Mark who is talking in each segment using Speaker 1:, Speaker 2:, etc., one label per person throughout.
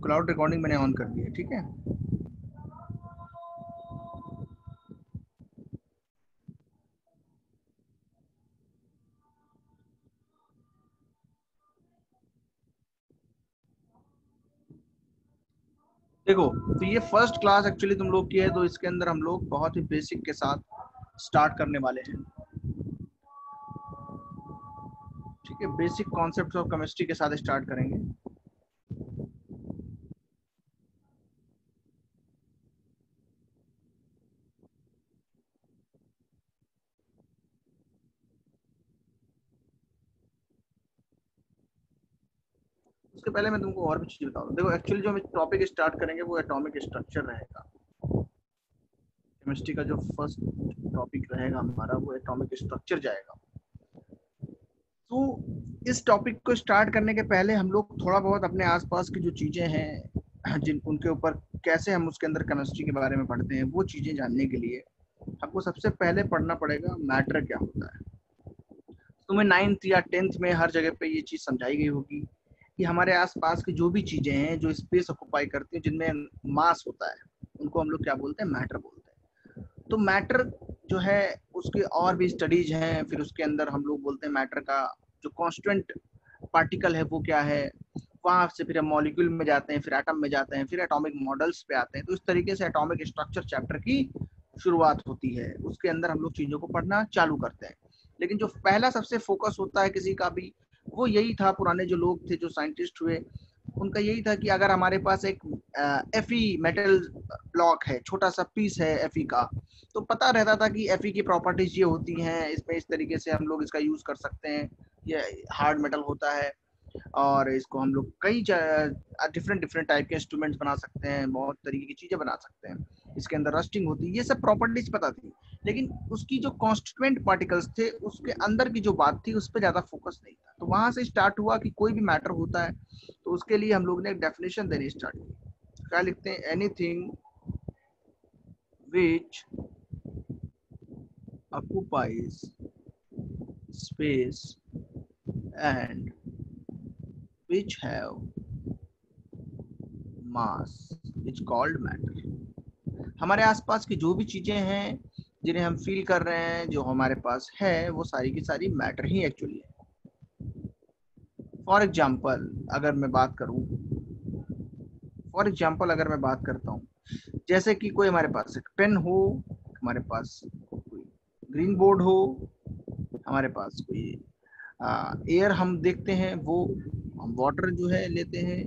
Speaker 1: Cloud recording मैंने on कर दी है, ठीक है। देखो, तो ये फर्स्ट क्लास एक्चुअली तुम लोग की है, तो इसके अंदर हम लोग बहुत ही बेसिक के साथ स्टार्ट करने वाले हैं, ठीक है। बेसिक कॉन्सेप्ट्स ऑफ केमिस्ट्री के साथ स्टार्ट करेंगे। उसके पहले मैं तुमको और भी चीज बता दूं। देखो, एक्चुअली जो हम टॉपिक स्टार्ट करेंगे वो एटॉमिक स्ट्रक्चर रहेगा। केमिस्ट्री का जो फर्स्ट टॉपिक रहेगा हमारा वो एटॉमिक स्ट्रक्चर जाएगा। तो इस टॉपिक को स्टार्ट करने के पहले हम लोग थोड़ा बहुत अपने आसपास की जो चीजें हैं जिन उनके ऊपर कैसे हम उसके अंदर केमिस्ट्री के बारे में पढ़ते हैं, वो चीजें जानने के लिए आपको सबसे पहले पढ़ना पड़ेगा मैटर क्या होता है। तुम्हें 9th या 10th में हर जगह पे ये चीज समझाई गई होगी कि हमारे आसपास की जो भी चीजें हैं जो स्पेस ऑक्युपाई करती हैं, जिनमें मास होता है, उनको हम लोग क्या बोलते हैं, मैटर बोलते हैं। तो मैटर जो है उसके और भी स्टडीज हैं। फिर उसके अंदर हम लोग बोलते हैं मैटर का जो कॉन्स्टेंट पार्टिकल है वो क्या है। वहां से फिर हम मॉलिक्यूल में जाते हैं, फिर एटम में जाते हैं, फिर एटॉमिक मॉडल्स पे आते हैं। तो इस तरीके से एटॉमिक स्ट्रक्चर चैप्टर की शुरुआत होती है। उसके अंदर हम लोग चीजों को पढ़ना चालू करते हैं। लेकिन जो पहला सबसे फोकस होता है किसी का भी, वो यही था, पुराने जो लोग थे, जो साइंटिस्ट हुए, उनका यही था कि अगर हमारे पास एक एफई मेटल ब्लॉक है, छोटा सा पीस है एफई का, तो पता रहता था कि एफई की प्रॉपर्टीज ये होती हैं, इसमें इस तरीके से हम लोग इसका यूज कर सकते हैं, ये हार्ड मेटल होता है और इसको हम लोग कई डिफरेंट डिफरेंट टाइप के इंस्ट्रूमेंट्स बना सकते हैं, बहुत तरीके की चीजें बना सकते हैं। इसके अंदर रस्टिंग होती है, ये सब प्रॉपर्टीज पता थी। लेकिन उसकी जो कॉन्स्टिट्यूएंट पार्टिकल्स थे, उसके अंदर की जो बात थी, उस पर ज्यादा फोकस नहीं था। तो वहां से स्टार्ट हुआ कि कोई भी मैटर होता है तो उसके लिए हम लोग ने एक डेफिनेशन देनी स्टार्ट की। क्या लिखते हैं, anything which occupies space and which have mass is called matter। हमारे आसपास की जो भी चीजें हैं जिन्हें हम फील कर रहे हैं, जो हमारे पास है, वो सारी की सारी मैटर ही एक्चुअली है। फॉर एग्जाम्पल अगर मैं बात करूं, फॉर एग्जाम्पल अगर मैं बात करता हूँ, जैसे कि कोई हमारे पास एक पेन हो, हमारे पास कोई ग्रीन बोर्ड हो, हमारे पास कोई एयर हम देखते हैं, वो हम वाटर जो है लेते हैं,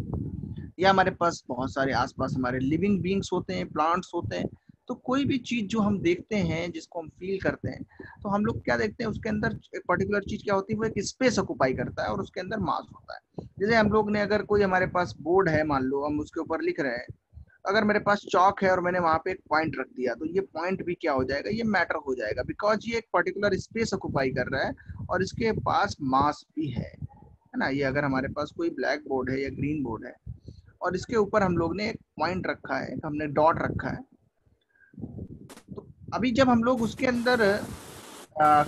Speaker 1: या हमारे पास बहुत सारे आसपास हमारे लिविंग बींग्स होते हैं, प्लांट्स होते हैं। तो कोई भी चीज जो हम देखते हैं, जिसको हम फील करते हैं, तो हम लोग क्या देखते हैं, उसके अंदर एक पर्टिकुलर चीज क्या होती है, वो एक स्पेस ऑक्युपाई करता है और उसके अंदर मास होता है। जैसे हम लोग ने, अगर कोई हमारे पास बोर्ड है, मान लो हम उसके ऊपर लिख रहे हैं, अगर मेरे पास चौक है और मैंने वहां पे एक पॉइंट रख दिया, तो ये पॉइंट भी क्या हो जाएगा, ये मैटर हो जाएगा, बिकॉज ये एक पर्टिकुलर स्पेस ऑक्युपाई कर रहा है और इसके पास मास भी है ना। ये अगर हमारे पास कोई ब्लैक बोर्ड है या ग्रीन बोर्ड है और इसके ऊपर हम लोग ने एक पॉइंट रखा है, हमने डॉट रखा है, तो अभी जब हम लोग उसके अंदर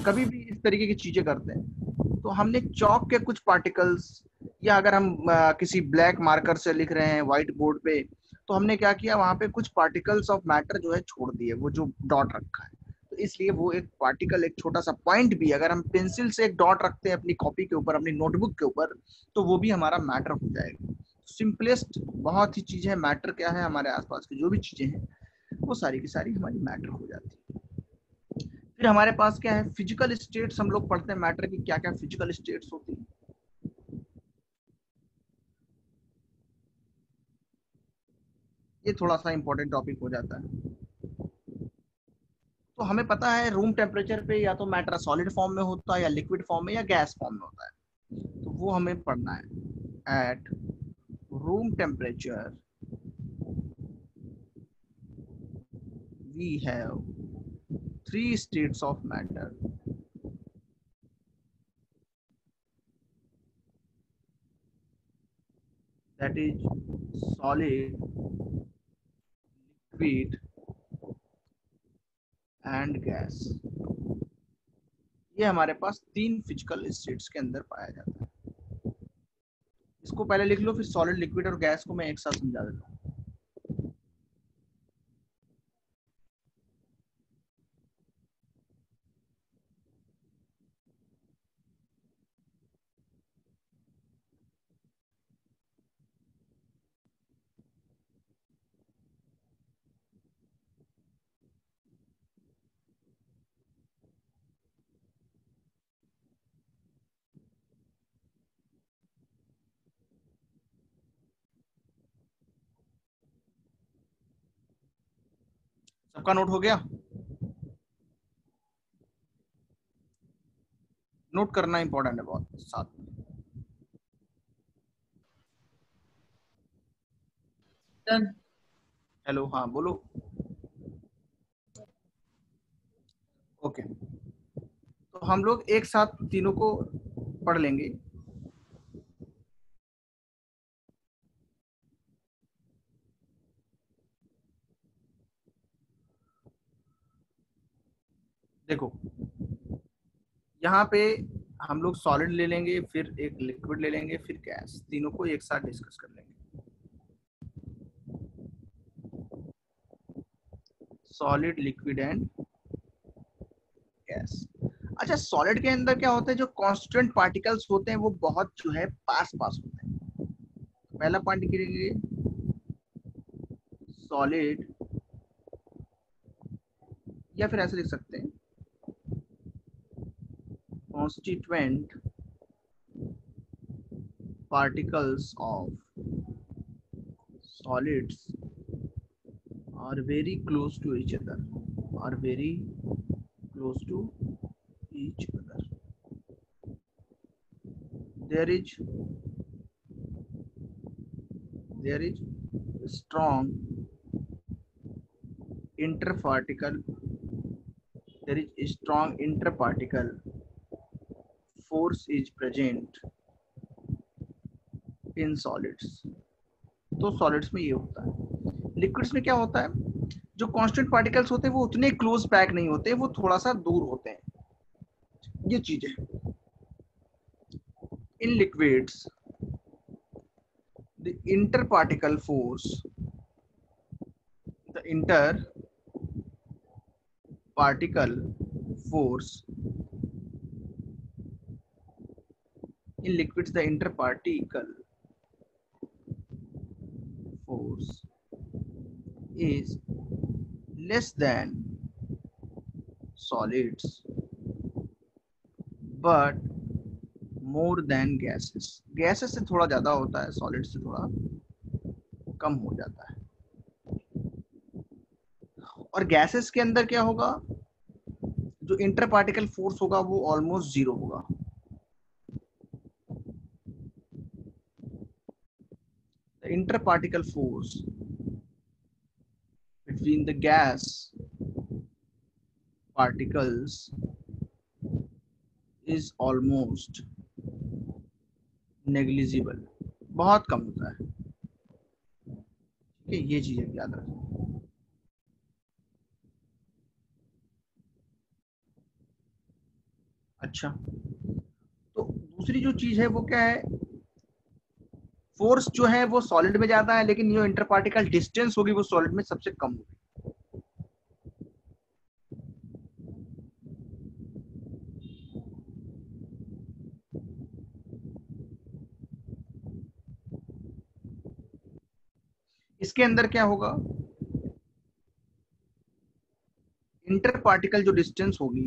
Speaker 1: कभी भी इस तरीके की चीजें करते हैं, तो हमने चौक के कुछ पार्टिकल्स, या अगर हम किसी ब्लैक मार्कर से लिख रहे हैं व्हाइट बोर्ड पे, तो हमने क्या किया, वहां पे कुछ पार्टिकल्स ऑफ मैटर जो है छोड़ दिए, वो जो डॉट रखा है। तो इसलिए वो एक पार्टिकल, एक छोटा सा पॉइंट भी, अगर हम पेंसिल से एक डॉट रखते हैं अपनी कॉपी के ऊपर, अपनी नोटबुक के ऊपर, तो वो भी हमारा मैटर हो जाएगा। सिंपलेस्ट बहुत ही चीज है, मैटर क्या है, हमारे आसपास की जो भी चीजें हैं वो सारी की सारी हमारी मैटर हो जाती है। फिर हमारे पास क्या है, फिजिकल स्टेट्स, हम लोग पढ़ते हैं मैटर की क्या क्या फिजिकल स्टेट्स होती है। ये थोड़ा सा इंपॉर्टेंट टॉपिक हो जाता है। तो हमें पता है रूम टेम्परेचर पे या तो मैटर सॉलिड फॉर्म में होता है, या लिक्विड फॉर्म में, या गैस फॉर्म में होता है। तो वो हमें पढ़ना है। At room temperature we have three states of matter, that is solid, liquid and gas. ये हमारे पास तीन फिजिकल स्टेट्स के अंदर पाया जाता है। इसको पहले लिख लो, फिर सॉलिड, लिक्विड और गैस को मैं एक साथ समझा देता हूँ। सबका नोट हो गया? नोट करना इंपॉर्टेंट है बहुत साथ में। हेलो, हाँ बोलो। ओके, तो हम लोग एक साथ तीनों को पढ़ लेंगे। देखो, यहाँ पे हम लोग सॉलिड ले लेंगे, फिर एक लिक्विड ले लेंगे, फिर गैस, तीनों को एक साथ डिस्कस कर लेंगे। Solid, liquid and gas. अच्छा, सॉलिड के अंदर क्या होता है, जो कांस्टेंट पार्टिकल्स होते हैं वो बहुत जो है पास पास होते हैं। पहला पॉइंट लिखेंगे सॉलिड, या फिर ऐसे लिख सकते हैं constituent particles of solids are very close to each other, are very close to each other. There is strong interparticle, there is strong interparticle force is present in solids. तो solids में ये होता है। लिक्विड्स में क्या होता है, जो कांस्टेंट पार्टिकल्स होते हैं वो उतने क्लोज पैक नहीं होते, वो थोड़ा सा दूर होते हैं, ये चीजें। In liquids the interparticle force, the interparticle force in liquids, the interparticle force is less than solids but more than gases. Gases से थोड़ा ज्यादा होता है, सॉलिड से थोड़ा कम हो जाता है। और गैसेस के अंदर क्या होगा, जो इंटर पार्टिकल फोर्स होगा वो ऑलमोस्ट जीरो होगा। The interparticle force between the gas particles is almost negligible, बहुत कम होता है। ठीक है, ये चीजें याद रखें। अच्छा, तो दूसरी जो चीज है वो क्या है, फोर्स जो है वो सॉलिड में ज्यादा है, लेकिन जो इंटरपार्टिकल डिस्टेंस होगी वो सॉलिड में सबसे कम होगी। इसके अंदर क्या होगा, इंटर पार्टिकल जो डिस्टेंस होगी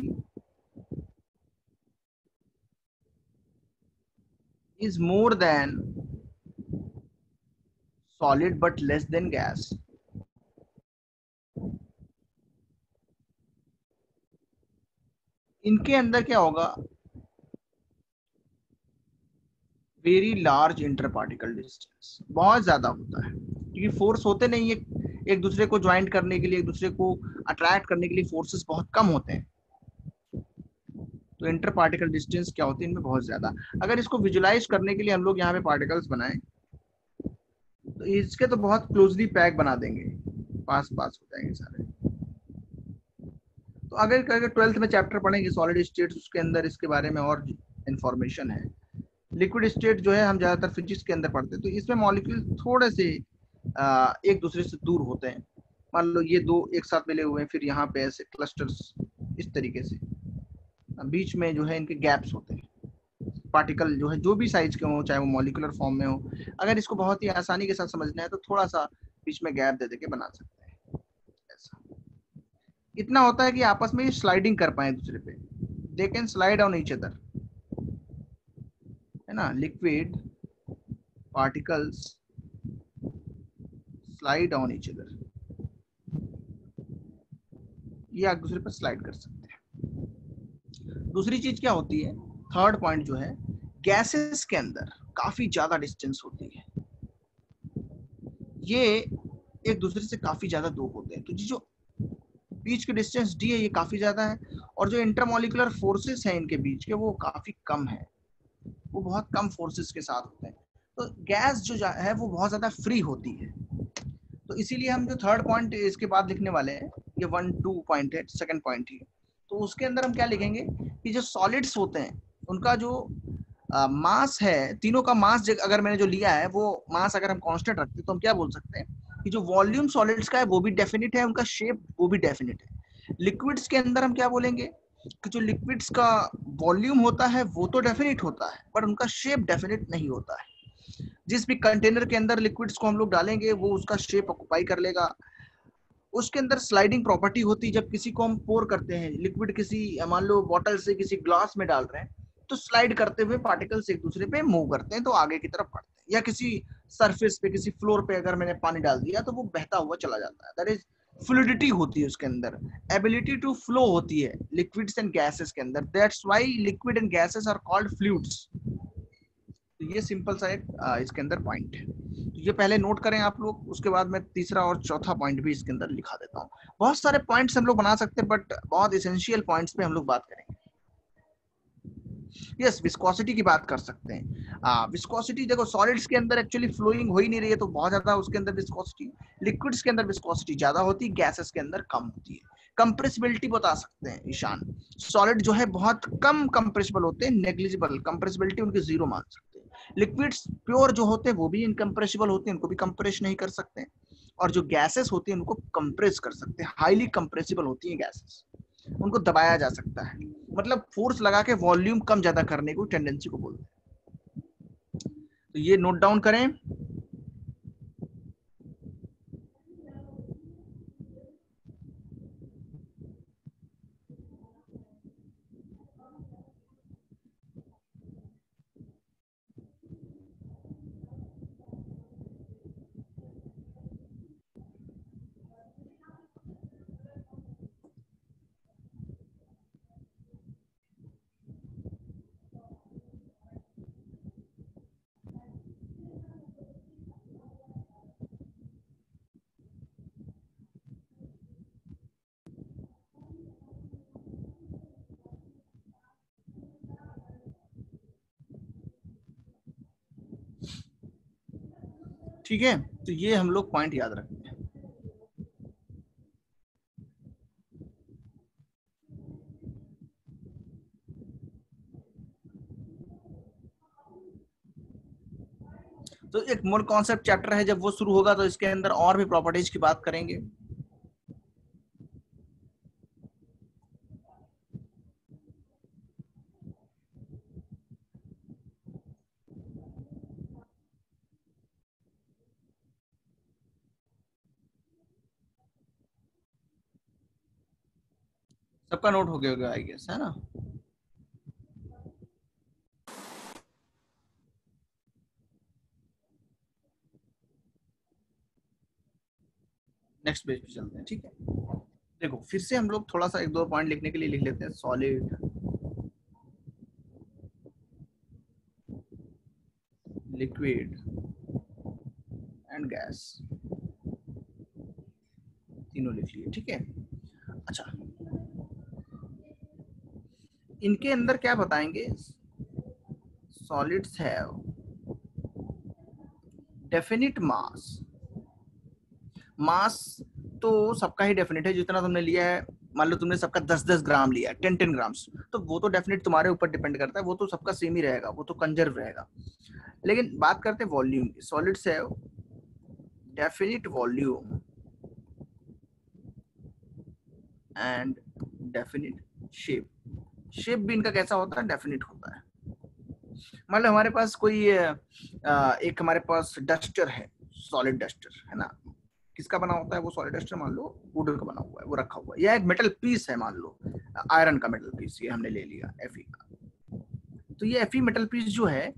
Speaker 1: is more than solid but less than gas. इनके अंदर क्या होगा, very large inter particle distance, बहुत ज्यादा होता है, क्योंकि फोर्स होते नहीं है एक दूसरे को ज्वाइंट करने के लिए, एक दूसरे को अट्रैक्ट करने के लिए फोर्सेस बहुत कम होते हैं। तो इंटर पार्टिकल डिस्टेंस क्या होती है इनमें बहुत ज्यादा। अगर इसको विजुलाइज करने के लिए हम लोग यहाँ पे पार्टिकल्स बनाएं तो इसके तो बहुत क्लोजली पैक बना देंगे, पास पास हो जाएंगे सारे। तो अगर 12th में चैप्टर पढ़ेंगे सॉलिड स्टेट्स, उसके अंदर इसके बारे में और इंफॉर्मेशन है, लिक्विड स्टेट जो है हम ज्यादातर फिजिक्स के अंदर पढ़ते हैं, तो इसमें मॉलिक्यूल थोड़े से एक दूसरे से दूर होते हैं। मान लो ये दो एक साथ मिले हुए हैं, फिर यहाँ पे ऐसे क्लस्टर्स इस तरीके से, बीच में जो है इनके गैप्स होते हैं। पार्टिकल जो है जो भी साइज के हो, चाहे वो मॉलिकुलर फॉर्म में हो, अगर इसको बहुत ही आसानी के साथ समझना है तो थोड़ा सा बीच में गैप दे के बना सकते हैं। ऐसा इतना होता है कि आपस में स्लाइडिंग कर पाए दूसरे पे, they can slide on each other, है ना। Liquid particles slide on each other, ये एक दूसरे पर स्लाइड कर सकते हैं। दूसरी चीज क्या होती है, थर्ड पॉइंट जो है, गैसेस के अंदर काफी ज्यादा डिस्टेंस होती है, ये एक दूसरे से काफी ज्यादा दूर होते हैं, तो जो बीच के डिस्टेंस डी है ये काफी ज्यादा है, और जो इंटरमोलिकुलर फोर्सेस हैं इनके बीच के वो काफी कम है, वो बहुत कम फोर्सेस के साथ होते हैं। तो गैस जो है वो बहुत ज्यादा फ्री होती है। तो इसीलिए हम जो थर्ड पॉइंट इसके बाद लिखने वाले हैं, ये 1-2 पॉइंट है, सेकंड पॉइंट ही, तो उसके अंदर हम क्या लिखेंगे कि जो सॉलिड्स होते हैं उनका जो मास है, तीनों का मास अगर मैंने जो लिया है वो मास अगर हम कांस्टेंट रखते हैं तो हम क्या बोल सकते हैं कि जो वॉल्यूम सॉलिड्स का है वो भी डेफिनिट है, उनका शेप वो भी डेफिनिट है। लिक्विड्स के अंदर हम क्या बोलेंगे कि जो लिक्विड्स का वॉल्यूम होता है वो तो डेफिनिट होता है, पर उनका शेप डेफिनिट नहीं होता है। जिस भी कंटेनर के अंदर लिक्विड्स को हम लोग डालेंगे वो उसका शेप ऑक्युपाई कर लेगा। उसके अंदर स्लाइडिंग प्रॉपर्टी होती है, जब किसी को हम पोर करते हैं लिक्विड, किसी मान लो बॉटल से किसी ग्लास में डाल रहे हैं, तो स्लाइड करते हुए पार्टिकल्स एक दूसरे पे मूव करते हैं, तो आगे की तरफ बढ़ते हैं। या किसी सरफेस पे, किसी फ्लोर पे अगर मैंने पानी डाल दिया तो वो बहता हुआ चला जाता है, दैट इज फ्लूइडिटी होती है उसके अंदर, एबिलिटी टू फ्लो होती है लिक्विड्स एंड गैसेस के अंदर, that's why liquid and gases are called fluids. तो ये सिंपल सा एक इसके अंदर पॉइंट है, तो ये पहले नोट करें आप लोग, उसके बाद मैं तीसरा और चौथा पॉइंट भी इसके अंदर लिखा देता हूँ। बहुत सारे पॉइंट्स हम लोग बना सकते हैं, बट बहुत इसेंशियल पॉइंट्स पे हम लोग बात करेंगे। यस, विस्कोसिटी की बात कर सकते हैं। विस्कोसिटी देखो, सॉलिड्स के अंदर एक्चुअली फ्लोइंग हो ही नहीं रही है तो बहुत ज्यादा उसके अंदर विस्कोसिटी, लिक्विड्स के अंदर विस्कोसिटी ज्यादा होती है, गैसेस के अंदर कम होती है। कंप्रेसिबिलिटी बता सकते हैं ईशान, सॉलिड जो है बहुत कम कंप्रेसिबल होते हैं, नेग्लिजिबल, कंप्रेसिबिलिटी उनकी जीरो मान सकते हैं। लिक्विड्स प्योर जो होते हैं वो भी इनकम्प्रेसिबल होते हैं, उनको भी कंप्रेस नहीं कर सकते, और जो गैसेस होती है उनको कंप्रेस कर सकते हैं, हाईली कंप्रेसिबल होती है गैसेस, उनको दबाया जा सकता है, मतलब फोर्स लगा के वॉल्यूम कम ज्यादा करने को टेंडेंसी को बोलते हैं। तो ये नोट डाउन करें। ठीक है, तो ये हम लोग पॉइंट याद रखते हैं। तो एक मोर कॉन्सेप्ट चैप्टर है, जब वो शुरू होगा तो इसके अंदर और भी प्रॉपर्टीज की बात करेंगे। सबका नोट हो गया होगा आई गेस, है ना। नेक्स्ट पेज पे चलते हैं, ठीक है। देखो फिर से हम लोग थोड़ा सा एक दो पॉइंट लिखने के लिए लिख लेते हैं, सॉलिड, लिक्विड एंड गैस, तीनों लिख लिए, ठीक है। अच्छा, इनके अंदर क्या बताएंगे, सॉलिड्स हैव डेफिनिट मास। मास तो सबका ही डेफिनेट है, जितना तुमने लिया है मान लो तुमने सबका 10-10 ग्राम लिया, 10-10 ग्राम्स, तो वो तो डेफिनेट तुम्हारे ऊपर डिपेंड करता है, वो तो सबका सेम ही रहेगा, वो तो कंजर्व रहेगा। लेकिन बात करते हैं वॉल्यूम की। सॉलिड्स है definite volume and definite shape. Shape भी इनका कैसा होता है? डेफिनिट होता है। मान लो हमारे पास कोई एक हमारे पास डस्टर है, सॉलिड डस्टर है ना, किसका बना होता है वो सॉलिड डस्टर? मान लो वुड का बना हुआ है, वो रखा हुआ है, या एक मेटल पीस है, मान लो आयरन का मेटल पीस, ये हमने ले लिया Fe का। तो ये Fe मेटल पीस जो है,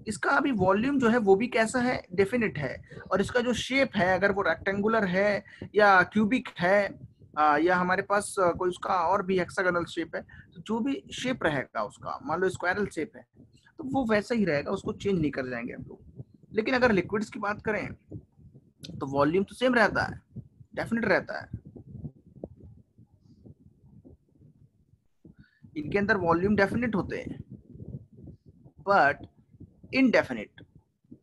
Speaker 1: इसका अभी वॉल्यूम जो है वो भी कैसा है? डेफिनिट है। और इसका जो शेप है, अगर वो रेक्टेंगुलर है या क्यूबिक है, या हमारे पास कोई उसका और भी हेक्सागोनल शेप है, तो जो भी शेप रहेगा उसका, मान लो स्क्वायरल शेप है, तो वो वैसा ही रहेगा, उसको चेंज नहीं कर जाएंगे हम लोग। लेकिन अगर लिक्विड्स की बात करें तो वॉल्यूम तो सेम रहता है, डेफिनेट रहता है। इनके अंदर वॉल्यूम डेफिनेट होते हैं, बट इनडेफिनिट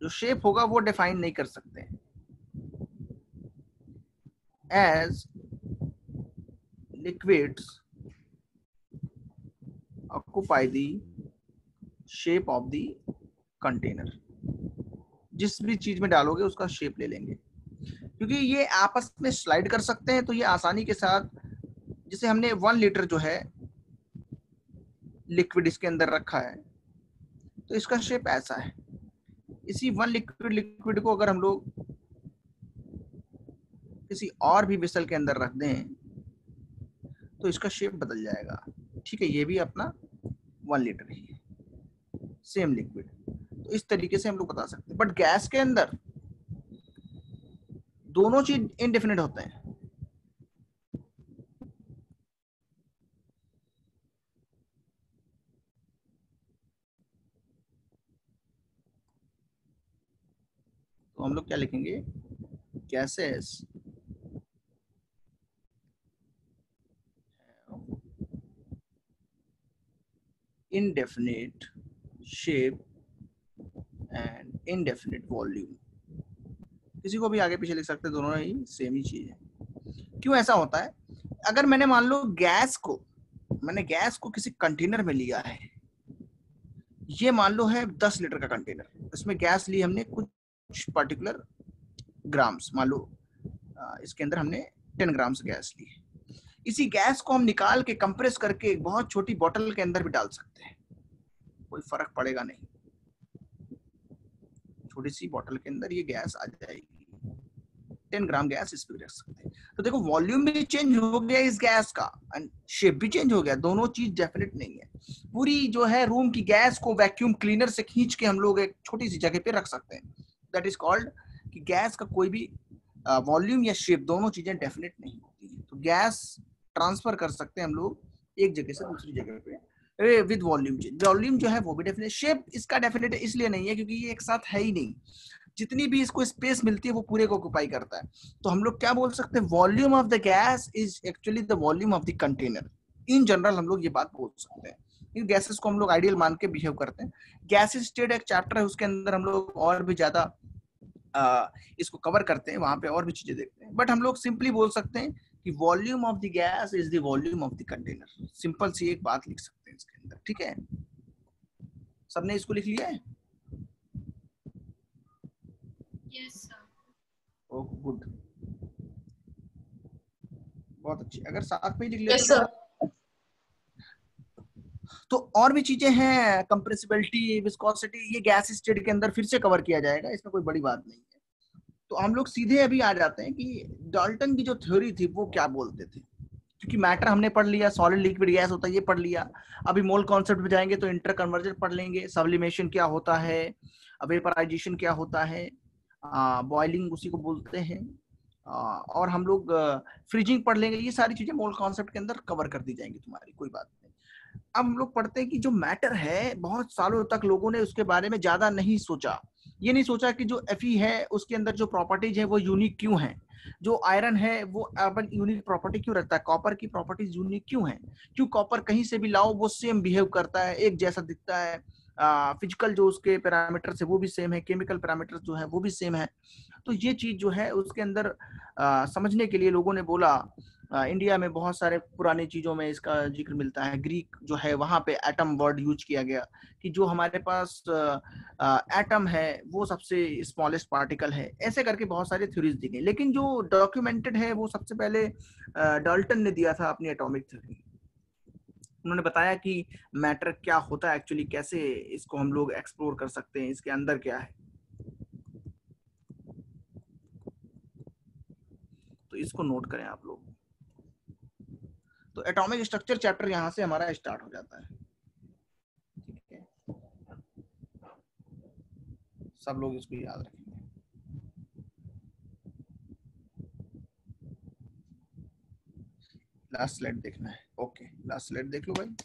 Speaker 1: जो शेप होगा वो डिफाइन नहीं कर सकते। As liquids occupy the shape of the container, जिस भी चीज में डालोगे उसका शेप ले लेंगे, क्योंकि ये आपस में स्लाइड कर सकते हैं। तो ये आसानी के साथ, जैसे हमने 1 लीटर जो है लिक्विड इसके अंदर रखा है, तो इसका शेप ऐसा है। इसी 1 लिक्विड को अगर हम लोग किसी और भी वेसल के अंदर रख दें तो इसका शेप बदल जाएगा। ठीक है, ये भी अपना 1 लीटर ही है, सेम लिक्विड। तो इस तरीके से हम लोग बता सकते हैं। बट गैस के अंदर दोनों चीज इनडेफिनिट होते हैं। तो हम लोग क्या लिखेंगे? Gases indefinite shape and indefinite volume। किसी को भी आगे पीछे लिख सकते हैं, दोनों ही सेम ही चीज है। क्यों ऐसा होता है? अगर मैंने मान लो गैस को किसी कंटेनर में लिया है, ये मान लो है 10 लीटर का कंटेनर, इसमें गैस ली हमने कुछ पर्टिकुलर ग्राम्स, मान लो इसके अंदर हमने 10 ग्राम्स गैस ली है। इसी गैस को हम निकाल के कंप्रेस करके एक बहुत छोटी बोतल के अंदर भी डाल सकते हैं, कोई फर्क पड़ेगा नहीं। छोटी सी बोतल के अंदर ये गैस आ जाएगी, 10 ग्राम गैस इस पे रख सकते हैं। तो देखो वॉल्यूम भी चेंज हो गया इस गैस का एंड शेप भी चेंज हो गया, दोनों चीज डेफिनेट नहीं है। पूरी जो है रूम की गैस को वैक्यूम क्लीनर से खींच के हम लोग एक छोटी सी जगह पे रख सकते हैं। दैट इज कॉल्ड कि गैस का कोई भी वॉल्यूम या शेप, दोनों चीजें डेफिनेट नहीं होती है। तो गैस ट्रांसफर कर सकते हैं हम लोग एक जगह से दूसरी जगह पे विद वॉल्यूम चेंज। वॉल्यूम जो है वो भी डेफिनेट, शेप इसका डेफिनेट इसलिए नहीं है क्योंकि ये एक साथ है ही नहीं, जितनी भी इसको स्पेस मिलती है वो पूरे को ऑक्यूपाई करता है। तो हम लोग क्या बोल सकते हैं? Volume of the gas is actually the volume of the container. In general हम लोग ये बात बोल सकते हैं। इन गैसेस को हम लोग आइडियल मान के बिहेव करते हैं। गैसेस स्टेट एक चैप्टर है, उसके अंदर हम लोग और भी ज्यादा इसको कवर करते हैं, वहां पे और भी चीजें देखते हैं। बट हम लोग सिंपली बोल सकते हैं कि volume of the gas is the volume of the container. Simple सी एक बात लिख सकते हैं इसके अंदर। ठीक है, सबने इसको लिख लिया है?
Speaker 2: Yes sir.
Speaker 1: ओह गुड, बहुत अच्छी। अगर साथ में ही लिख लेते
Speaker 2: यस सर।
Speaker 1: तो और भी चीजें हैं, कंप्रेसिबिलिटी, विस्कोसिटी, ये गैस स्टेट के अंदर फिर से कवर किया जाएगा, इसमें कोई बड़ी बात नहीं है। तो हम लोग सीधे अभी आ जाते हैं कि डाल्टन की जो थ्योरी थी वो क्या बोलते थे। क्योंकि मैटर हमने पढ़ लिया, सॉलिड लिक्विड गैस होता है ये पढ़ लिया। अभी मोल कॉन्सेप्ट में जाएंगे तो इंटर कन्वर्जन पढ़ लेंगे, सब्लिमेशन क्या होता है, वेपराइजेशन क्या होता है, बॉइलिंग उसी को बोलते हैं, और हम लोग फ्रीजिंग पढ़ लेंगे। ये सारी चीजें मोल कॉन्सेप्ट के अंदर कवर कर दी जाएंगी तुम्हारी, कोई बात नहीं। अब हम लोग पढ़ते हैं कि जो मैटर है, बहुत सालों तक लोगों ने उसके बारे में ज्यादा नहीं सोचा। ये नहीं सोचा कि जो Fe है उसके अंदर जो प्रॉपर्टीज है वो यूनिक क्यों है, जो आयरन है वो अपन यूनिक प्रॉपर्टी क्यों रखता है, कॉपर की प्रॉपर्टीज यूनिक क्यों है, क्यों कॉपर कहीं से भी लाओ वो सेम बिहेव करता है, एक जैसा दिखता है, फिजिकल जो उसके पैरामीटर्स है वो भी सेम है, केमिकल पैरामीटर्स जो है वो भी सेम है। तो ये चीज जो है उसके अंदर समझने के लिए लोगों ने बोला इंडिया में बहुत सारे पुरानी चीजों में इसका जिक्र मिलता है। ग्रीक जो है वहां पे एटम वर्ड यूज किया गया कि जो हमारे पास एटम है वो सबसे स्मॉलेस्ट पार्टिकल है। ऐसे करके बहुत सारी थ्योरीज दी गई, लेकिन जो डॉक्यूमेंटेड है वो सबसे पहले डाल्टन ने दिया था अपनी एटॉमिक थ्योरी। उन्होंने बताया कि मैटर क्या होता है एक्चुअली, कैसे इसको हम लोग एक्सप्लोर कर सकते हैं, इसके अंदर क्या है। तो इसको नोट करें आप लोग। तो एटॉमिक स्ट्रक्चर चैप्टर यहां से हमारा स्टार्ट हो जाता है। ठीक है, सब लोग इसको याद रखेंगे। लास्ट स्लाइड देखना है। ओके, लास्ट स्लाइड देख लो भाई।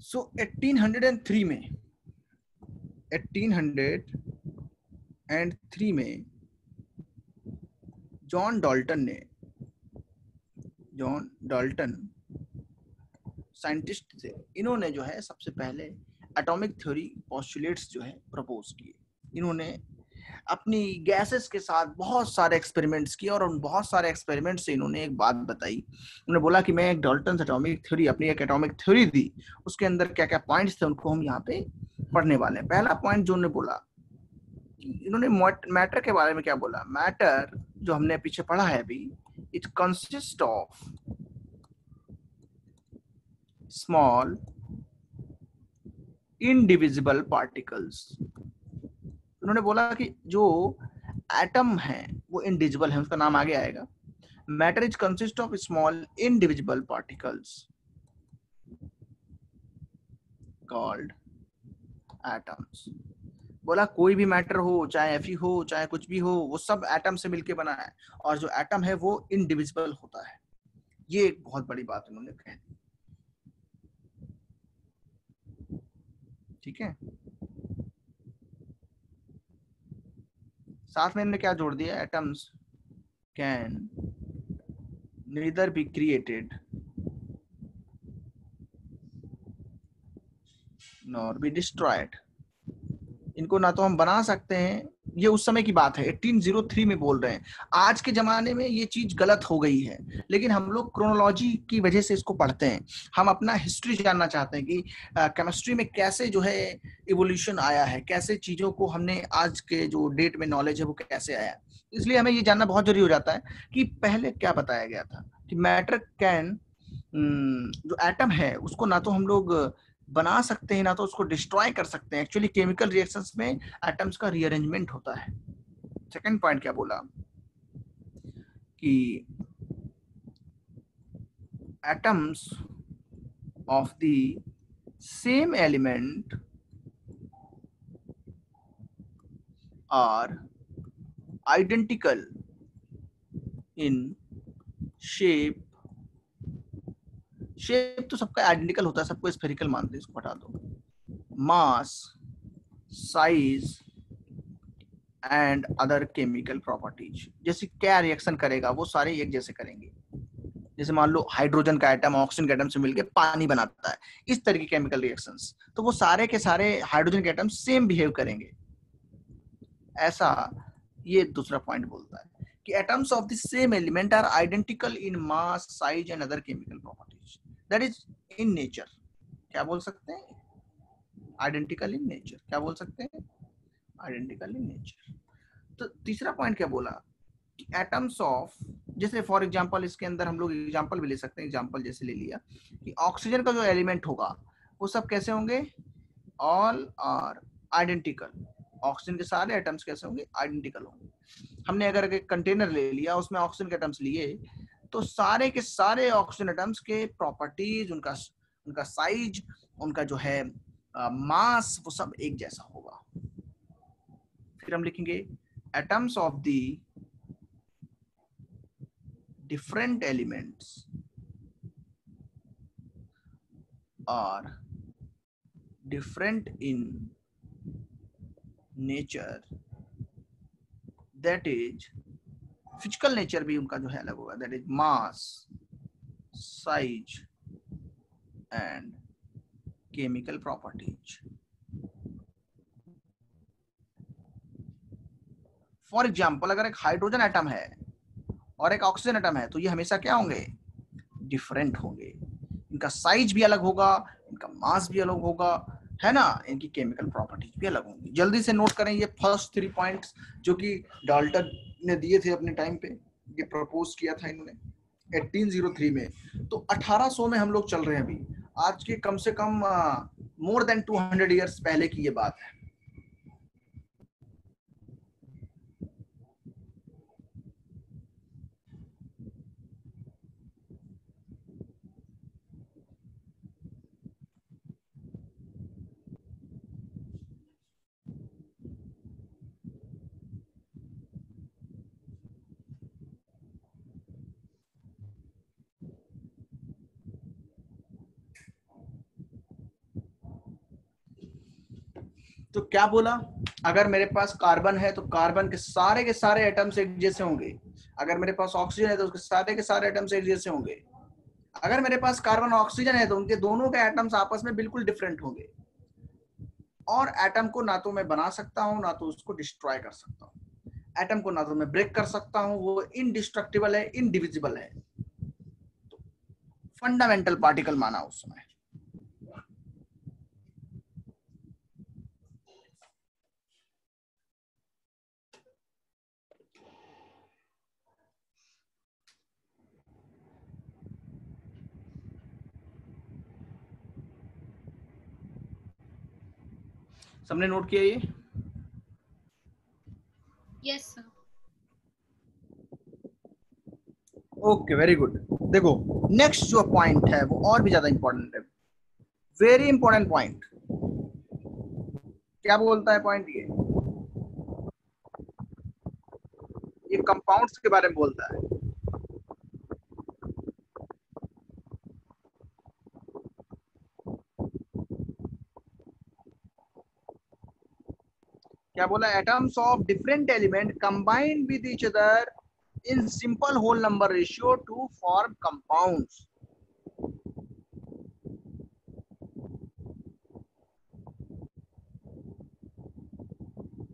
Speaker 1: सो 1803 में जॉन डाल्टन साइंटिस्ट थे। इन्होंने जो है सबसे पहले एटॉमिक थ्योरी पोस्टुलेट्स जो है प्रपोज किए। इन्होंने अपनी गैसेस के साथ बहुत सारे एक्सपेरिमेंट्स किए और उन बहुत सारे एक्सपेरिमेंट से इन्होंने एक बात बताई। उन्होंने बोला कि मैं एक डाल्टन एटॉमिक थ्योरी, अपनी एक एटॉमिक थ्योरी दी, उसके अंदर क्या क्या पॉइंट्स थे उनको हम यहाँ पे पढ़ने वाले हैं। पहला पॉइंट जो उन्होंने बोला, इन्होंने मैटर के बारे में क्या बोला। मैटर जो हमने पीछे पढ़ा है अभी, it consist of small indivisible particles. उन्होंने बोला कि जो एटम है वो इनडिविजिबल है, उसका नाम आगे आएगा। Matter is consist of small indivisible particles called atoms. बोला कोई भी मैटर हो, चाहे Fe हो, चाहे कुछ भी हो, वो सब एटम से मिलके बना है, और जो एटम है वो इनडिविजिबल होता है। ये एक बहुत बड़ी बात उन्होंने कह दी। ठीक है, साथ में इन्होंने क्या जोड़ दिया, atoms can neither be created nor be destroyed। इनको ना तो हम बना सकते हैं, ये उस समय की बात है 1803 में बोल रहे हैं। आज के जमाने में ये चीज गलत हो गई है, लेकिन हम लोग क्रोनोलॉजी की वजह से इसको पढ़ते हैं। हम अपना हिस्ट्री जानना चाहते हैं कि केमिस्ट्री में कैसे जो है इवोल्यूशन आया है, कैसे चीजों को हमने आज के जो डेट में नॉलेज है वो कैसे आया। इसलिए हमें ये जानना बहुत जरूरी हो जाता है कि पहले क्या बताया गया था कि मैटर कैन, जो एटम है उसको ना तो हम लोग बना सकते हैं ना तो उसको डिस्ट्रॉय कर सकते हैं। एक्चुअली केमिकल रिएक्शंस में एटम्स का रीअरेंजमेंट होता है। सेकंड पॉइंट क्या बोला कि atoms of the same element are identical in shape. Shape तो सबका आइडेंटिकल होता है, सबको स्फेरिकल मानते हैं, इसको हटा दो। Mass, size and other chemical properties. जैसे क्या रिएक्शन करेगा वो सारे एक जैसे करेंगे। जैसे मान लो हाइड्रोजन का एटम ऑक्सीजन के एटम से मिलकर पानी बनाता है, इस तरह की केमिकल रिएक्शंस, तो वो सारे के सारे हाइड्रोजन के एटम सेम बिहेव करेंगे। ऐसा ये दूसरा पॉइंट बोलता है कि atoms of the same element are identical in mass, size and other chemical properties, that is in nature. क्या बोल सकते हैं, आइडेंटिकल इन नेचर। क्या बोल सकते हैं, आइडेंटिकल इन नेचर। तो तीसरा पॉइंट क्या बोला कि एटम्स ऑफ, जैसे फॉर एग्जांपल इसके अंदर हम लोग एग्जांपल भी ले सकते हैं। एग्जांपल जैसे ले लिया कि ऑक्सीजन का जो एलिमेंट होगा वो सब कैसे होंगे, ऑल आर आइडेंटिकल। ऑक्सीजन के सारे एटम्स कैसे होंगे, आइडेंटिकल होंगे। हमने अगर एक कंटेनर ले लिया, उसमें ऑक्सीजन के एटम्स लिए, तो सारे के सारे ऑक्सीजन एटम्स के प्रॉपर्टीज, उनका साइज, उनका जो है मास, वो सब एक जैसा होगा। फिर हम लिखेंगे atoms of the different elements are different in nature, that is physical nature भी उनका जो है अलग होगा, that is mass, size and chemical properties. For example अगर एक हाइड्रोजन एटम है और एक ऑक्सीजन एटम है तो ये हमेशा क्या होंगे, डिफरेंट होंगे। इनका साइज भी अलग होगा, इनका मास भी अलग होगा, है ना, इनकी केमिकल प्रॉपर्टीज भी अलग होंगी। जल्दी से नोट करें ये फर्स्ट 3 पॉइंट्स जो कि डाल्टन ने दिए थे अपने टाइम पे, ये प्रपोज किया था इन्होंने 1803 में। तो 1800 में हम लोग चल रहे हैं अभी, आज के कम से कम मोर देन 200 ईयर्स पहले की ये बात है। तो क्या बोला, अगर मेरे पास कार्बन है तो कार्बन के सारे एटम्स एक जैसे होंगे। अगर मेरे पास ऑक्सीजन है तो उसके सारे एटम्स एक जैसे होंगे। अगर मेरे पास कार्बन और ऑक्सीजन है तो उनके दोनों के एटम्स आपस में बिल्कुल डिफरेंट होंगे। और एटम को ना तो मैं बना सकता हूं ना तो उसको डिस्ट्रॉय कर सकता हूं। एटम को ना तो मैं ब्रेक कर सकता हूं, वो इनडिस्ट्रक्टिबल है, इनडिविजिबल है, तो फंडामेंटल पार्टिकल माना उस समय। सबने नोट किया ये?
Speaker 2: Yes, sir.
Speaker 1: Okay, very good. देखो नेक्स्ट जो पॉइंट है वो और भी ज्यादा इंपॉर्टेंट है, वेरी इंपॉर्टेंट पॉइंट। क्या बोलता है पॉइंट ये कंपाउंड्स के बारे में बोलता है। क्या बोला, atoms of different element combined with each other in simple whole number ratio to form compounds.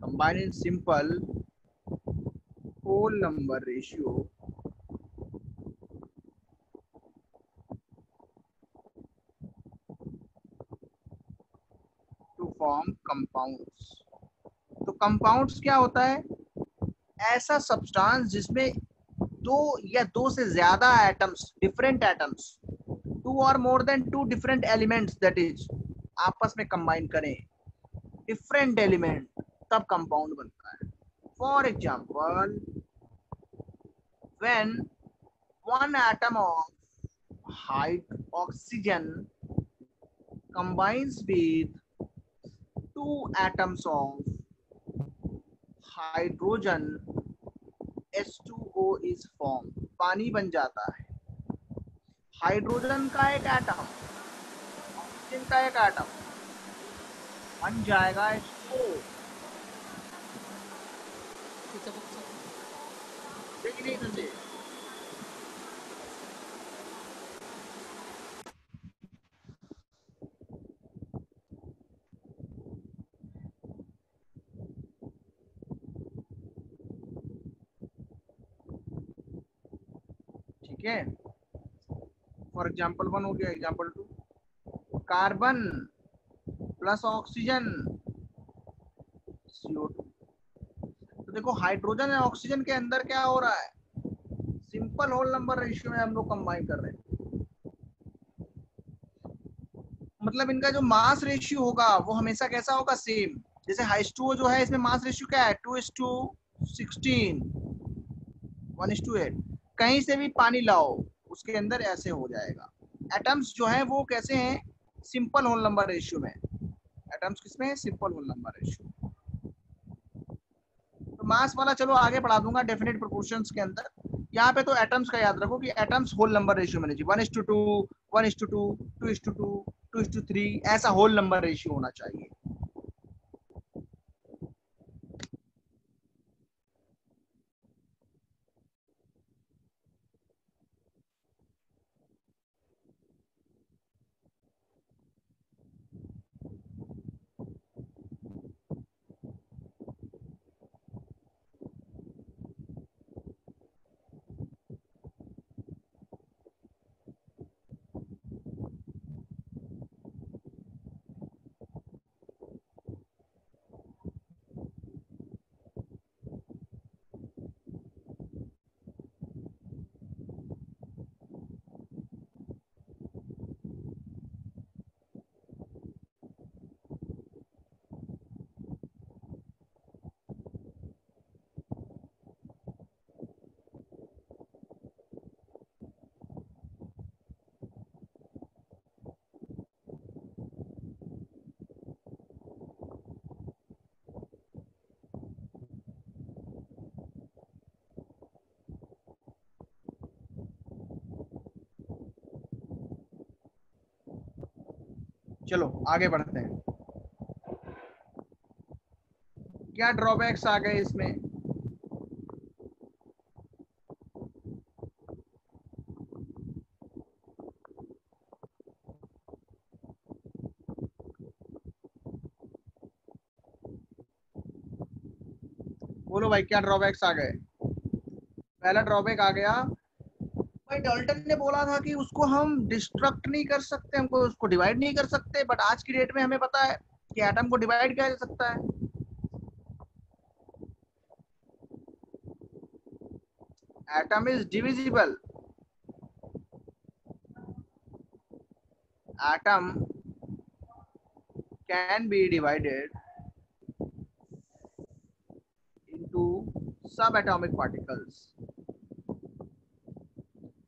Speaker 1: Combine in simple whole number ratio to form compounds. तो compounds क्या होता है, ऐसा सब्सटेंस जिसमें दो या दो से ज्यादा एटम्स, डिफरेंट एटम्स, 2 और more than 2 different elements that is आपस में कंबाइन करें डिफरेंट एलिमेंट, तब कंपाउंड बनता है। For example when one atom of oxygen combines with 2 atoms of hydrogen, H2O is formed, पानी बन जाता है। हाइड्रोजन का एक एटम, ऑक्सीजन का एक एटम बन जाएगा H2O। देखिए नहीं, ठीक है। फॉर एग्जाम्पल 1 हो गया, example 2 carbon plus oxygen CO2। तो देखो हाइड्रोजन और ऑक्सीजन के अंदर क्या हो रहा है, सिंपल होल नंबर रेशियो में हम लोग कंबाइन कर रहे हैं। मतलब इनका जो मास रेशियो होगा वो हमेशा कैसा होगा, सेम। जैसे H2O जो है इसमें मास रेशियो क्या है, 2:16, 1:8। कहीं से भी पानी लाओ उसके अंदर ऐसे हो जाएगा। एटम्स जो है वो कैसे हैं, सिंपल होल नंबर रेशियो में। एटम्स किसमें है, सिंपल होल नंबर रेशियो। तो मास वाला चलो आगे पढ़ा दूंगा डेफिनेट प्रोपोर्शंस के अंदर। यहाँ पे तो एटम्स का याद रखो कि एटम्स होल नंबर रेशियो में लीजिए, 1:2, 1:2, 2:2, 2:3 ऐसा होल नंबर रेशियो होना चाहिए। चलो आगे बढ़ते हैं। क्या ड्रॉबैक्स आ गए इसमें? बोलो भाई, क्या ड्रॉबैक्स आ गए? पहला ड्रॉबैक आ गया भाई, डाल्टन ने बोला था कि उसको हम डिस्ट्रक्ट नहीं कर सकते, हमको उसको डिवाइड नहीं कर सकते, बट आज की डेट में हमें पता है कि एटम को डिवाइड किया जा सकता है। Atom is divisible. Atom can be divided into सब एटॉमिक पार्टिकल्स।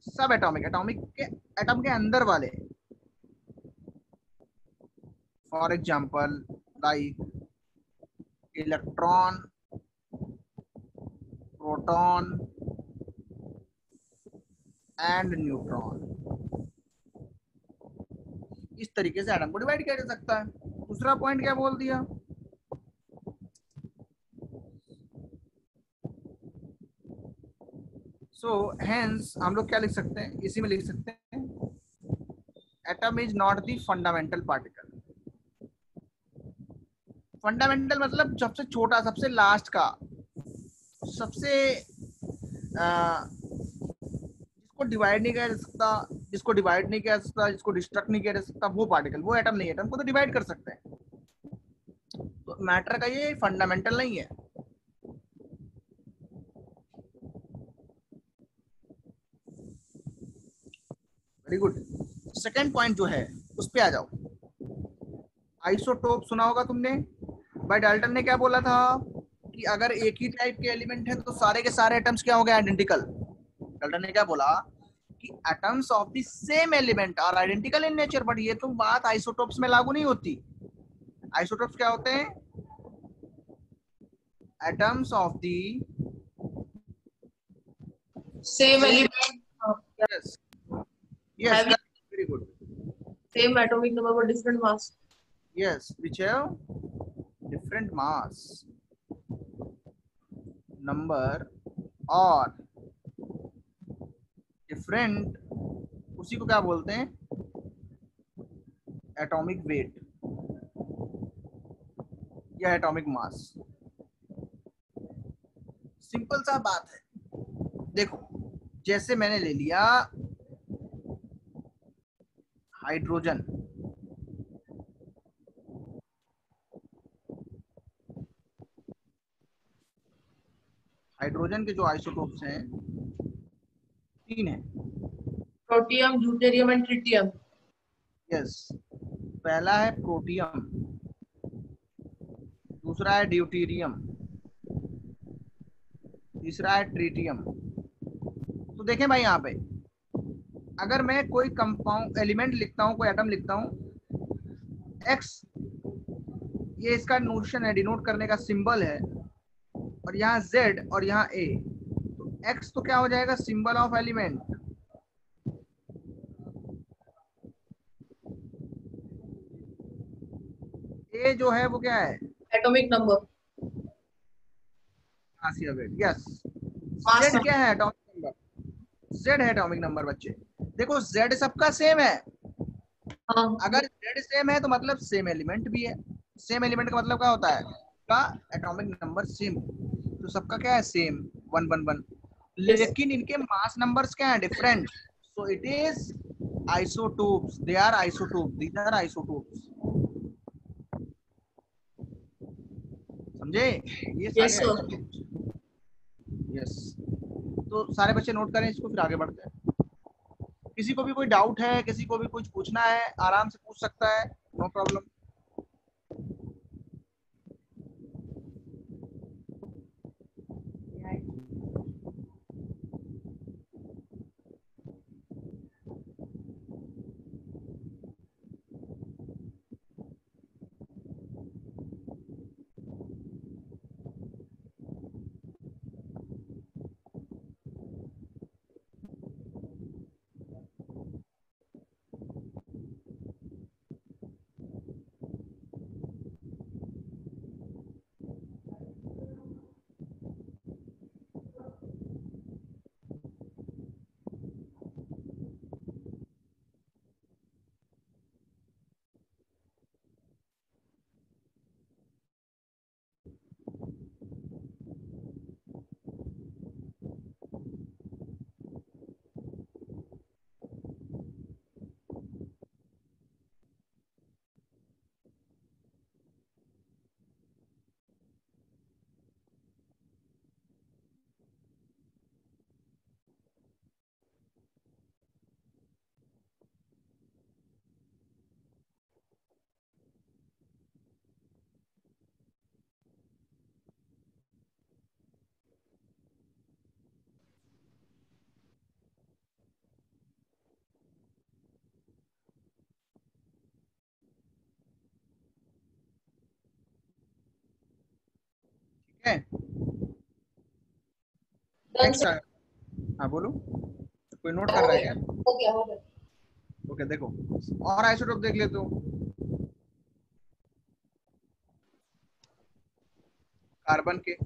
Speaker 1: सब एटॉमिक, एटॉमिक के एटम के अंदर वाले, for example like electron, proton and neutron. इस तरीके से एटम को डिवाइड किया जा सकता है। दूसरा पॉइंट क्या बोल दिया? सो हेंस हम लोग क्या लिख सकते हैं, इसी में लिख सकते हैं, atom is not the fundamental particle. Fundamental मतलब सबसे छोटा, सबसे लास्ट का, सबसे जिसको डिवाइड नहीं किया जा सकता, जिसको डिवाइड नहीं किया जा सकता, जिसको डिस्ट्रक्ट नहीं किया जा सकता, वो पार्टिकल, वो एटम नहीं है। एटम को तो डिवाइड कर सकते हैं। तो मैटर का ये फंडामेंटल नहीं है। Very good. सेकेंड पॉइंट जो है उस पे आ जाओ। आइसोटोप सुना होगा तुमने। भाई डाल्टन ने क्या बोला था कि अगर एक ही टाइप के एलिमेंट है तो सारे के सारे एटम्स क्या हो गए, आइडेंटिकल। डाल्टन ने क्या बोला कि atoms of the same element are identical in nature, but ये तो बात आइसोटोप्स में लागू नहीं होती। आइसोटोप्स क्या होते हैं? Atoms of the
Speaker 3: Same element,
Speaker 1: yes yes,
Speaker 3: having
Speaker 1: very good,
Speaker 3: same atomic number but different mass.
Speaker 1: yes, which have different mass number और different, उसी को क्या बोलते हैं, एटॉमिक वेट या एटॉमिक मास। सिंपल सा बात है। देखो, जैसे मैंने ले लिया हाइड्रोजन, हाइड्रोजन के जो आइसोटोप्स हैं 3 हैं।
Speaker 3: Protium, deuterium and tritium.
Speaker 1: Yes, पहला है प्रोटियम, दूसरा है ड्यूटेरियम, तीसरा है ट्रिटियम। तो देखें भाई, यहाँ पे अगर मैं कोई कंपाउंड एलिमेंट लिखता हूँ, कोई एटम लिखता हूँ, एक्स, ये इसका नोशन है, डिनोट करने का सिंबल है, और यहाँ जेड और यहाँ ए, तो एक्स तो क्या हो जाएगा, सिंबल ऑफ एलिमेंट, ए जो है वो क्या है?
Speaker 3: एटॉमिक नंबर,
Speaker 1: आसिया वेट, यस।
Speaker 3: मास
Speaker 1: जेड क्या है? Atomic number. जेड है एटॉमिक नंबर बच्चे। देखो जेड सबका सेम है।
Speaker 3: हाँ
Speaker 1: अगर जेड सेम है तो मतलब सेम एलिमेंट भी है। सेम एलिमेंट का मतलब क्या होता है? का एटॉमिक नंबर सेम। तो सबका क्या है? सेम, 111।
Speaker 3: yes,
Speaker 1: लेकिन इनके मास नंबर्स क्या है? Different. So it is isotopes, they are isotope, these are isotopes. समझे? ये
Speaker 3: yes
Speaker 1: सारे
Speaker 3: sir.
Speaker 1: आइसोटोप्स। यस। तो सारे बच्चे नोट करें इसको, फिर आगे बढ़ते हैं। किसी को भी कोई डाउट है, किसी को भी कुछ पूछना है, आराम से पूछ सकता है, नो प्रॉब्लम। ठीक है,
Speaker 3: Done
Speaker 1: नेक्स्ट।
Speaker 3: sir.
Speaker 1: हाँ बोलो, कोई नोट कर
Speaker 3: हो
Speaker 1: रहा है
Speaker 3: गया,
Speaker 1: क्या?
Speaker 3: हो गया, हो गया.
Speaker 1: ओके देखो, और आइसोटोप देख लेते हो। कार्बन के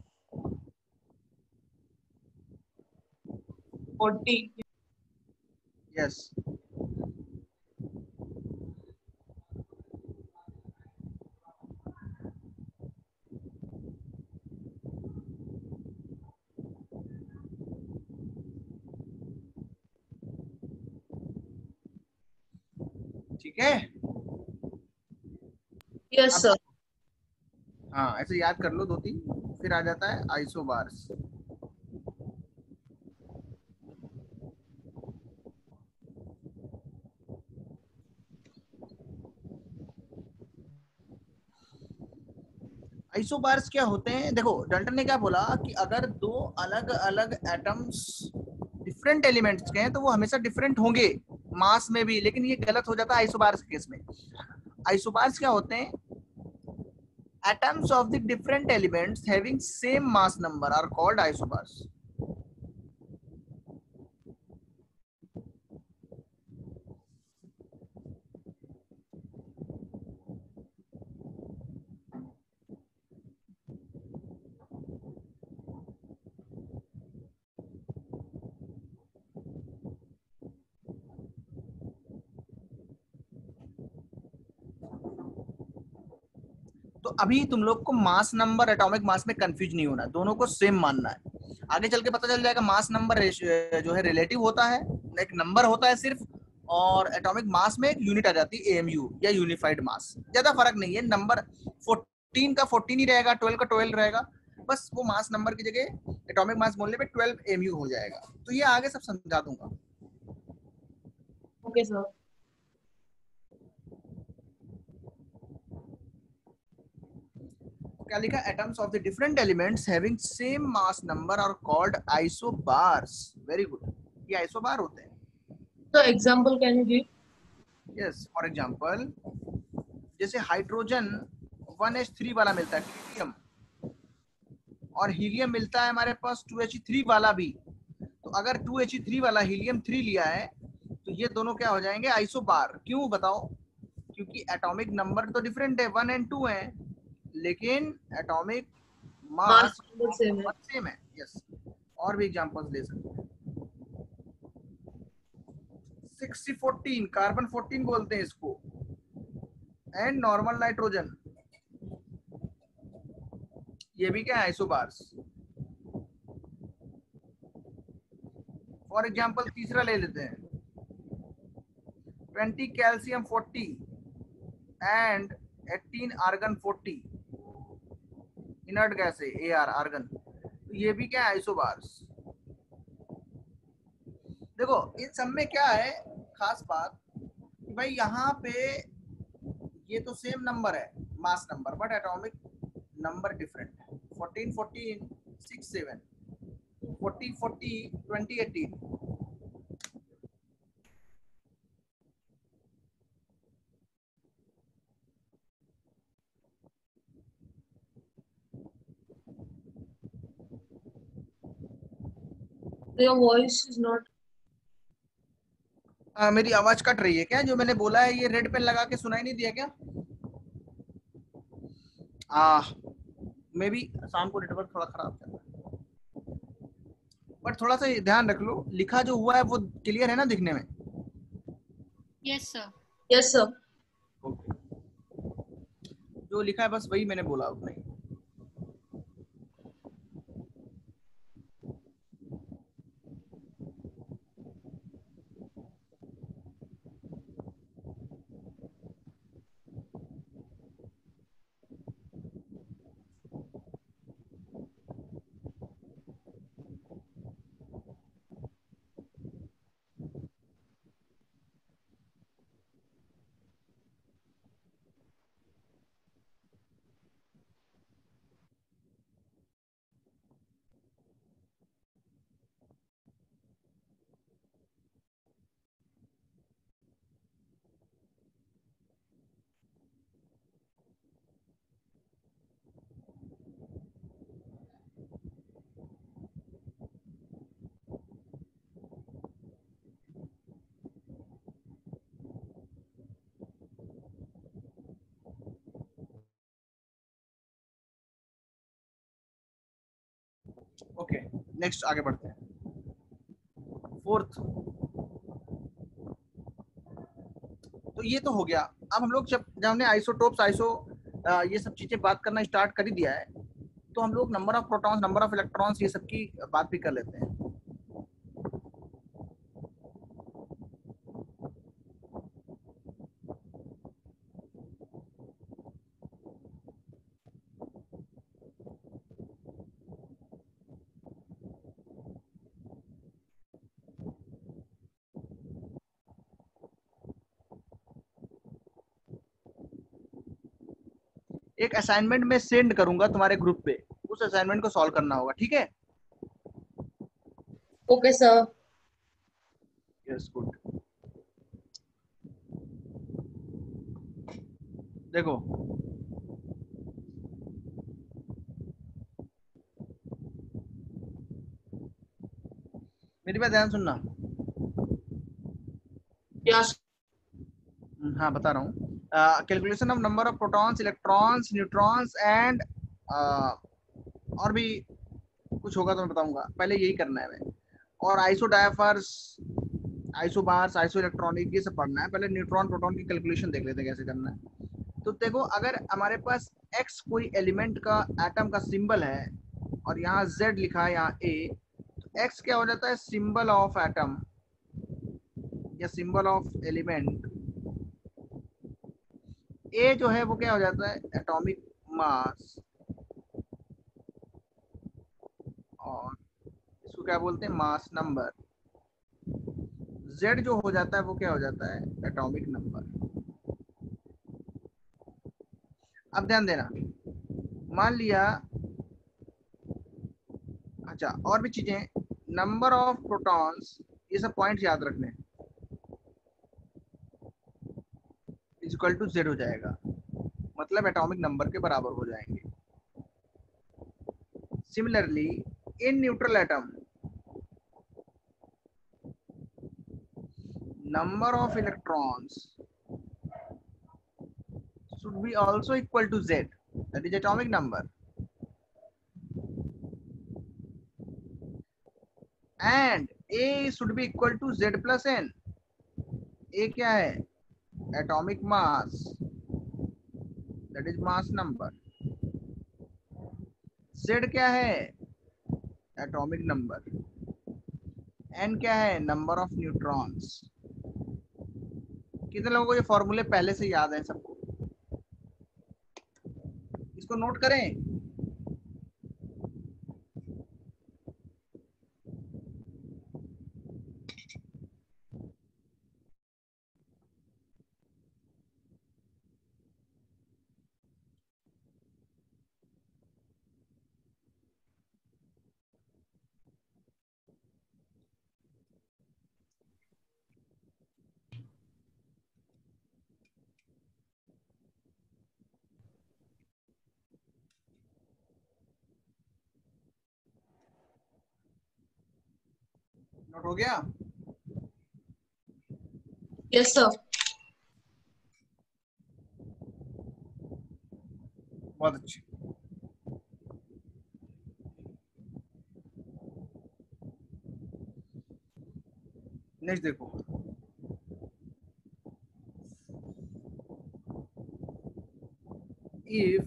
Speaker 3: 40.
Speaker 1: यस, ठीक है।
Speaker 3: Yes
Speaker 1: अब
Speaker 3: sir.
Speaker 1: हाँ ऐसे याद कर लो दो तीन, फिर आ जाता है आइसोबार्स। आइसोबार्स क्या होते हैं? देखो डल्टन ने क्या बोला कि अगर दो अलग अलग एटम्स डिफरेंट एलिमेंट्स के हैं तो वो हमेशा डिफरेंट होंगे मास में भी, लेकिन ये गलत हो जाता है आइसोबार्स के केस में। आइसोबार्स क्या होते हैं? atoms of the different elements having same mass number are called isobars. तो अभी तुम लोग को मास नंबर एटॉमिक मास में कंफ्यूज नहीं होना, दोनों को सेम मानना है। आगे चल के पता चल जाएगा मास नंबर जो है रिलेटिव होता है, एक नंबर होता है सिर्फ, और एटॉमिक मास में एक यूनिट आ जाती है एएमयू या यूनिफाइड मास। ज्यादा फर्क नहीं है, नंबर 14 का 14 ही रहेगा, 12 का 12 रहेगा, बस वो मास नंबर की जगह एटॉमिक मास बोलने पे 12 एमयू हो जाएगा। तो ये आगे सब समझा दूंगा।
Speaker 3: Okay sir.
Speaker 1: क्या लिखा? Atoms of the different elements having same mass number are called isobars. Very good, ये आइसोबार होते हैं।
Speaker 3: So example can you give?
Speaker 1: Yes, for example जैसे हाइड्रोजन 1h3 वाला मिलता है हीलियम, और हीलियम मिलता है हमारे पास 2h3 वाला भी। तो अगर 2h3 वाला हीलियम 3 लिया है तो ये दोनों क्या हो जाएंगे? आइसोबार। क्यों बताओ? क्योंकि एटॉमिक नंबर तो डिफरेंट है, 1 और 2 है, लेकिन atomic
Speaker 3: mass
Speaker 1: mass
Speaker 3: number same है।
Speaker 1: सेम है। यस, और भी एग्जांपल्स दे सकते हैं। 6C14 कार्बन 14 बोलते हैं इसको, एंड नॉर्मल नाइट्रोजन, ये भी क्या है, आइसोबार्स। फॉर एग्जांपल तीसरा ले लेते हैं, 20 calcium 40 and 18 argon 40, inert gas है AR आर्गन, तो ये भी क्या है, आइसोबार्स। देखो इन सब में क्या है खास बात कि भाई यहाँ पे ये तो सेम नंबर है, mass number, but atomic number different है। 14 14 6 7, 40 40 20 18।
Speaker 3: Your voice is not.
Speaker 1: मेरी आवाज कट रही है क्या? जो मैंने बोला है ये रेड पेन लगा के सुनाई नहीं दिया क्या? मे बी शाम को नेटवर्क थोड़ा खराब चल रहा है, बट थोड़ा सा ध्यान रख लो, लिखा जो हुआ है वो क्लियर है ना दिखने में?
Speaker 2: Yes, sir.
Speaker 3: Yes, sir.
Speaker 1: Okay, जो लिखा है बस वही मैंने बोला उतना ही। ओके, नेक्स्ट आगे बढ़ते हैं। फोर्थ, तो ये तो हो गया। अब हम लोग जब हमने आइसोटोप्स ये सब चीजें बात करना स्टार्ट कर ही दिया है, तो हम लोग number of protons, number of electrons, ये सब की बात भी कर लेते हैं। एक असाइनमेंट में सेंड करूंगा तुम्हारे ग्रुप पे, उस असाइनमेंट को सॉल्व करना होगा, ठीक है?
Speaker 3: Okay, sir.
Speaker 1: Yes, good. देखो मेरी बात ध्यान सुनना।
Speaker 3: Yes.
Speaker 1: हाँ बता रहा हूँ। Calculation of number of protons, electrons, neutrons and और भी कुछ होगा तो मैं बताऊंगा, पहले यही करना है मैं। और आइसोडायफर्स, आइसोबार्स, आइसो इलेक्ट्रॉनिक, ये सब पढ़ना है। पहले न्यूट्रॉन प्रोटॉन की कैलकुलेशन देख लेते हैं कैसे करना है। तो देखो अगर हमारे पास x कोई एलिमेंट का, एटम का सिंबल है, और यहाँ z लिखा है, यहाँ a, तो x क्या हो जाता है, सिंबल ऑफ एटम या सिंबल ऑफ एलिमेंट। a जो है वो क्या हो जाता है, एटॉमिक मास, और इसको क्या बोलते हैं, मास नंबर। z जो हो जाता है वो क्या हो जाता है, एटॉमिक नंबर। अब ध्यान देना, मान लिया, अच्छा और भी चीजें, नंबर ऑफ प्रोटॉन्स, ये सब पॉइंट्स याद रखने, इज इक्वल टू z हो जाएगा, मतलब एटॉमिक नंबर के बराबर हो जाएंगे। Similarly in neutral atom, number of electrons should be also equal to Z, that is atomic number, and A should be equal to Z plus N. A क्या है? Atomic mass, that is mass number. Z क्या है? Atomic number. N क्या है? Number of neutrons. कितने लोगों को ये फॉर्मूले पहले से याद है सबको? इसको नोट करें। नोट हो गया?
Speaker 3: Yes, sir.
Speaker 1: बहुत अच्छे। नेक्स्ट देखो, if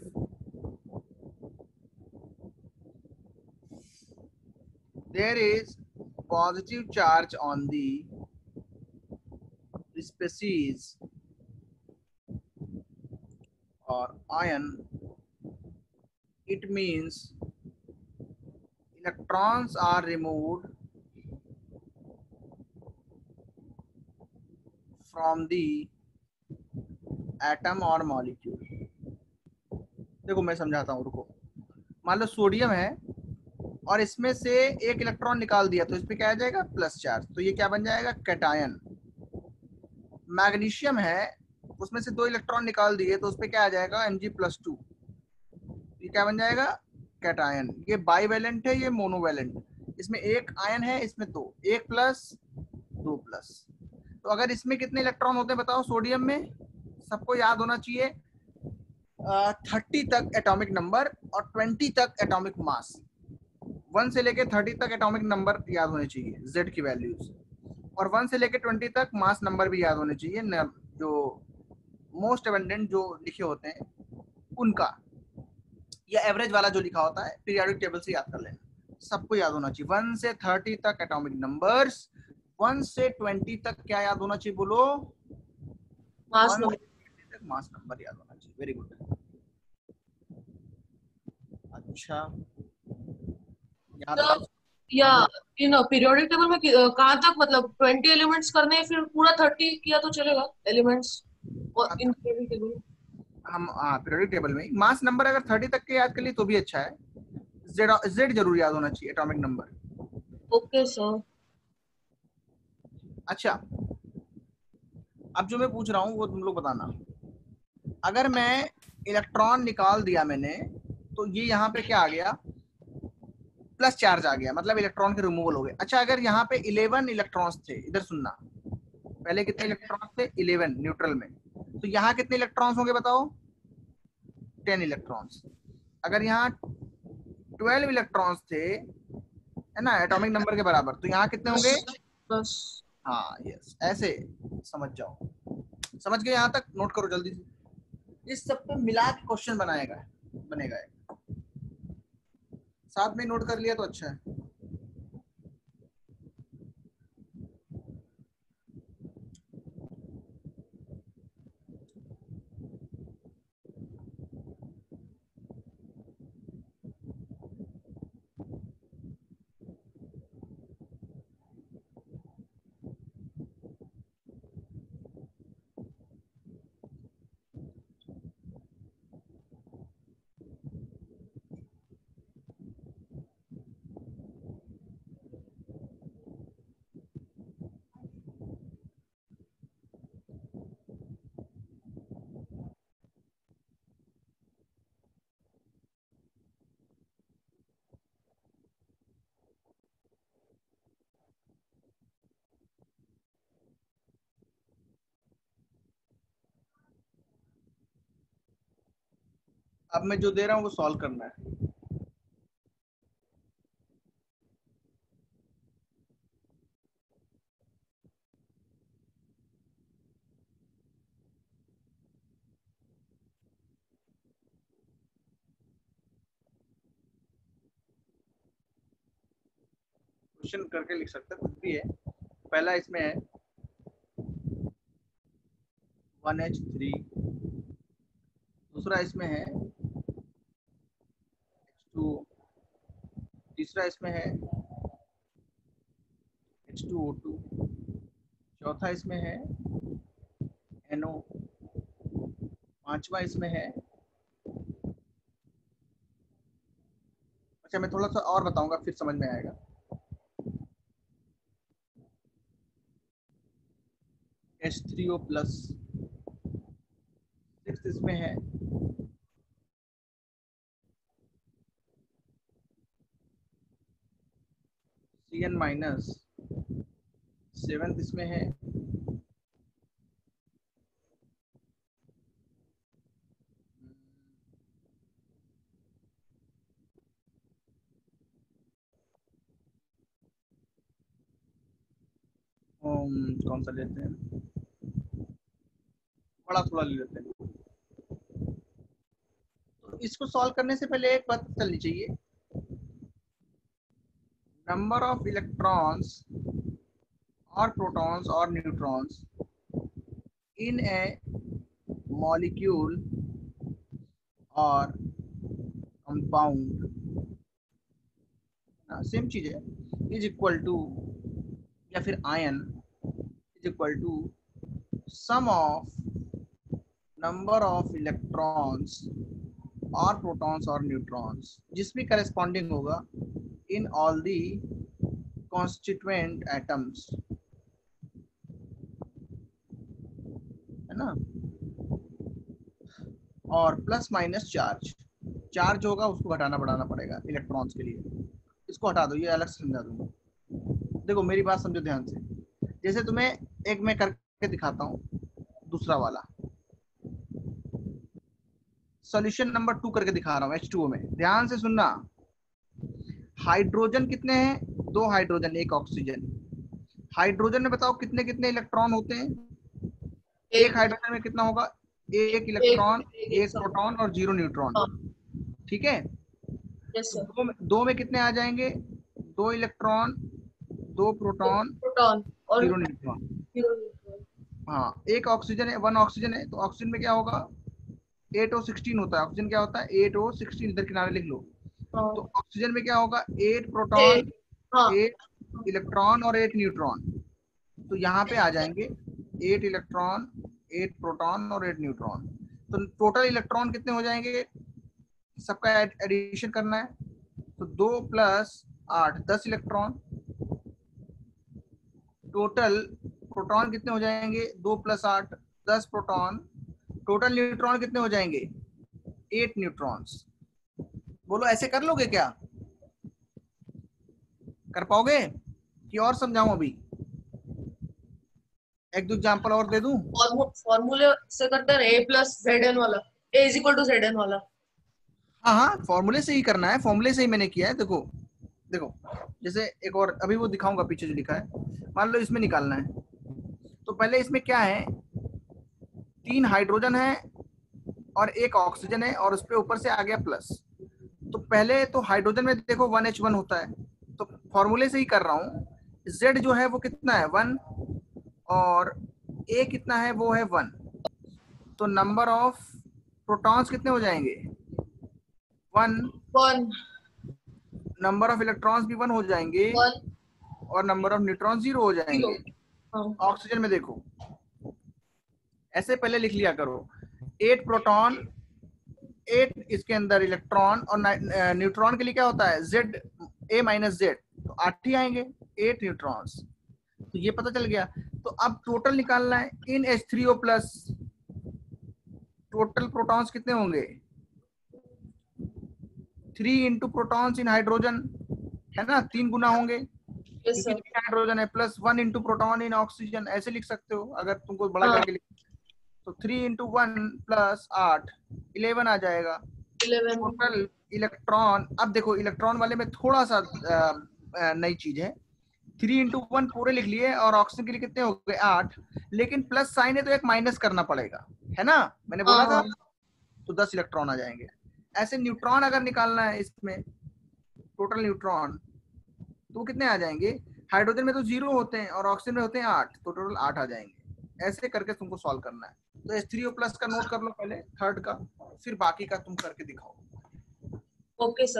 Speaker 1: there is positive charge on the species or ion, it means electrons are removed from the atom or molecule. देखो मैं समझाता हूँ, रुको। मान लो सोडियम है और इसमें से एक इलेक्ट्रॉन निकाल दिया तो इस पे क्या आ जाएगा? प्लस चार्ज, तो ये क्या बन जाएगा? कैटायन। मैग्नीशियम है, उसमें से 2 इलेक्ट्रॉन निकाल दिए तो उस पे क्या आ जाएगा? Mg+2, ये क्या बन जाएगा? कैटायन। ये बाईवैलेंट है, ये मोनोवैलेंट। इसमें एक आयन है, इसमें 2, 1 प्लस 2 प्लस। तो अगर इसमें कितने इलेक्ट्रॉन होते हैं बताओ? सोडियम में सबको याद होना चाहिए 30 तक एटॉमिक नंबर और 20 तक एटॉमिक मास। 1 से लेके 30 तक एटॉमिक नंबर याद होने चाहिए, Z की वैल्यूज, और 1 से लेके 20 तक मास नंबर भी याद होने चाहिए, जो मोस्ट एबंडेंट जो लिखे होते हैं उनका, या एवरेज वाला जो लिखा होता है पीरियोडिक टेबल से याद कर लेना। सबको याद होना चाहिए 1 से 30 तक एटॉमिक नंबर्स, 1 से 20 तक क्या याद होना चाहिए बोलो?
Speaker 3: Mass
Speaker 1: 1
Speaker 3: number.
Speaker 1: से 20 तक मास नंबर याद होना चाहिए। Very good. अच्छा, यहाँ
Speaker 3: So,
Speaker 1: तक
Speaker 3: या इन पीरियोडिक टेबल में कहाँ तक मतलब 20 एलिमेंट्स करने हैं, फिर पूरा 30 किया तो चलेगा एलिमेंट्स और इन पीरियोडिक टेबल?
Speaker 1: हम पीरियोडिक टेबल में मास नंबर अगर 30 तक के याद कर लिए तो भी अच्छा है। जेड जरूर याद होना चाहिए एटॉमिक नंबर।
Speaker 3: Okay sir.
Speaker 1: अच्छा, अब जो मैं पूछ रहा हूँ वो तुम लोग बताना। अगर मैं इलेक्ट्रॉन निकाल दिया मैंने तो ये यहाँ पे क्या आ गया? प्लस चार्ज आ गया, मतलब इलेक्ट्रॉन के रिमूवल हो गए। अच्छा, अगर यहाँ पे 11 इलेक्ट्रॉन्स थे, इधर सुनना, पहले कितने इलेक्ट्रॉन्स थे? 11 न्यूट्रल में, तो यहाँ कितने इलेक्ट्रॉन्स होंगे बताओ? 10 इलेक्ट्रॉन्स। अगर यहाँ 12 इलेक्ट्रॉन्स थे, है ना, एटॉमिक नंबर के बराबर, तो यहाँ कितने होंगे?
Speaker 3: बस।
Speaker 1: हाँ यस, ऐसे समझ जाओ। समझ गए? यहाँ तक नोट करो जल्दी से। इस सब पे मिला के क्वेश्चन बनेगा। साथ में नोट कर लिया तो अच्छा है। अब मैं जो दे रहा हूँ वो सॉल्व करना है। क्वेश्चन करके लिख सकते हैं, कुछ भी है। पहला इसमें है 1H3, दूसरा इसमें है H2O, तीसरा इसमें है H2O2, चौथा इसमें है NO, पांचवा इसमें है, अच्छा मैं थोड़ा सा और बताऊंगा फिर समझ में आएगा। H3O प्लस, सिक्स इसमें है CN माइनस, सेवेंथ इसमें है कौन सा लेते हैं, बड़ा थोड़ा ले लेते हैं। तो इसको सॉल्व करने से पहले एक बात चलनी चाहिए, नंबर ऑफ इलेक्ट्रॉन्स और प्रोटॉन्स और न्यूट्रॉन्स इन ए मॉलिक्यूल और कंपाउंड, सेम चीज है, इज इक्वल टू, या फिर ion is equal to sum of number of electrons और प्रोटॉन्स और न्यूट्रॉन्स, जिसमें करेस्पॉन्डिंग होगा in all the constituent atoms, है ना, और प्लस माइनस चार्ज, चार्ज होगा उसको घटाना बढ़ाना पड़ेगा इलेक्ट्रॉन्स के लिए, इसको हटा दो, ये अलग से समझा दूंगा। देखो मेरी बात समझो ध्यान से, जैसे तुम्हें एक मैं करके दिखाता हूँ, दूसरा वाला सॉल्यूशन नंबर 2 करके दिखा रहा हूँ H2O में, ध्यान से सुनना। हाइड्रोजन कितने हैं, 2 हाइड्रोजन 1 ऑक्सीजन। हाइड्रोजन में बताओ कितने कितने इलेक्ट्रॉन होते हैं, एक हाइड्रोजन में कितना होगा, एक इलेक्ट्रॉन, एक प्रोटॉन और 0 न्यूट्रॉन, ठीक है। दो में कितने आ जाएंगे, 2 इलेक्ट्रॉन, 2 प्रोटॉन और 0 न्यूट्रॉन। हाँ, एक ऑक्सीजन है, 1 ऑक्सीजन है, तो ऑक्सीजन में क्या होगा, 8O16 होता है। ऑक्सीजन क्या होता है, 8O16, इधर किनारे लिख लो। तो ऑक्सीजन में क्या होगा, 8 प्रोटॉन, 8 इलेक्ट्रॉन और 8 न्यूट्रॉन। तो यहाँ पे आ जाएंगे 8 इलेक्ट्रॉन, 8 प्रोटॉन और 8 न्यूट्रॉन। तो टोटल इलेक्ट्रॉन कितने हो जाएंगे, सबका एडिशन करना है, तो 2 + 8 10 इलेक्ट्रॉन। टोटल प्रोटॉन कितने हो जाएंगे, 2 + 8 10 प्रोटॉन। टोटल न्यूट्रॉन कितने हो जाएंगे, 8 न्यूट्रॉन्स। बोलो ऐसे कर लोगे क्या, कर पाओगे कि और समझाऊं अभी, एक दो एग्जांपल और दे दूं।
Speaker 3: फॉर्मूले से करते हैं A+Zn वाला, A = Zn वाला।
Speaker 1: हाँ हाँ, फॉर्मूले से ही करना है, फॉर्मूले से ही मैंने किया है। देखो देखो, जैसे एक और अभी वो दिखाऊंगा पीछे जो लिखा है, मान लो इसमें निकालना है, तो पहले इसमें क्या है, 3 हाइड्रोजन है और 1 ऑक्सीजन है और उस पर ऊपर से आ गया प्लस। तो पहले तो हाइड्रोजन में देखो 1H1 होता है, तो फॉर्मूले से ही कर रहा हूँ। Z जो है वो कितना है, 1, और A कितना है, वो है 1। तो नंबर ऑफ प्रोटॉन्स कितने हो जाएंगे, 1। नंबर ऑफ इलेक्ट्रॉन्स भी 1 हो जाएंगे, और नंबर ऑफ न्यूट्रॉन 0 हो जाएंगे। ऑक्सीजन में देखो ऐसे पहले लिख लिया करो, 8 प्रोटॉन, 8 इसके अंदर इलेक्ट्रॉन, और न्यूट्रॉन के लिए क्या होता है, Z, A - Z, तो 8 ही आएंगे, 8 न्यूट्रॉन्स। तो ये पता चल गया। तो अब टोटल निकालना है, इन H3O प्लस टोटल प्रोटॉन्स कितने होंगे, 3 इंटू प्रोटॉन्स इन हाइड्रोजन, है ना, 3 गुना होंगे क्योंकि 3 हाइड्रोजन है, प्लस 1 इंटू प्रोटॉन इन ऑक्सीजन, ऐसे लिख सकते हो अगर तुमको बड़ा करके लिख। तो 3 × 1 + 8 11 आ जाएगा।
Speaker 3: 11
Speaker 1: टोटल इलेक्ट्रॉन, अब देखो इलेक्ट्रॉन वाले में थोड़ा सा नई चीज है, 3 × 1 पूरे लिख लिए और ऑक्सीजन के लिए कितने हो गए 8, लेकिन प्लस साइन है तो एक माइनस करना पड़ेगा, है ना, मैंने बोला था, तो 10 इलेक्ट्रॉन आ जाएंगे। ऐसे न्यूट्रॉन अगर निकालना है इसमें, टोटल न्यूट्रॉन, तो कितने आ जाएंगे, हाइड्रोजन में तो 0 होते हैं और ऑक्सीजन में होते हैं 8, तो टोटल 8 आ जाएंगे। ऐसे करके तुमको सॉल्व करना है। तो H3O+ का नोट कर लो पहले, थर्ड का, फिर बाकी का तुम करके दिखाओ।
Speaker 3: Okay sir.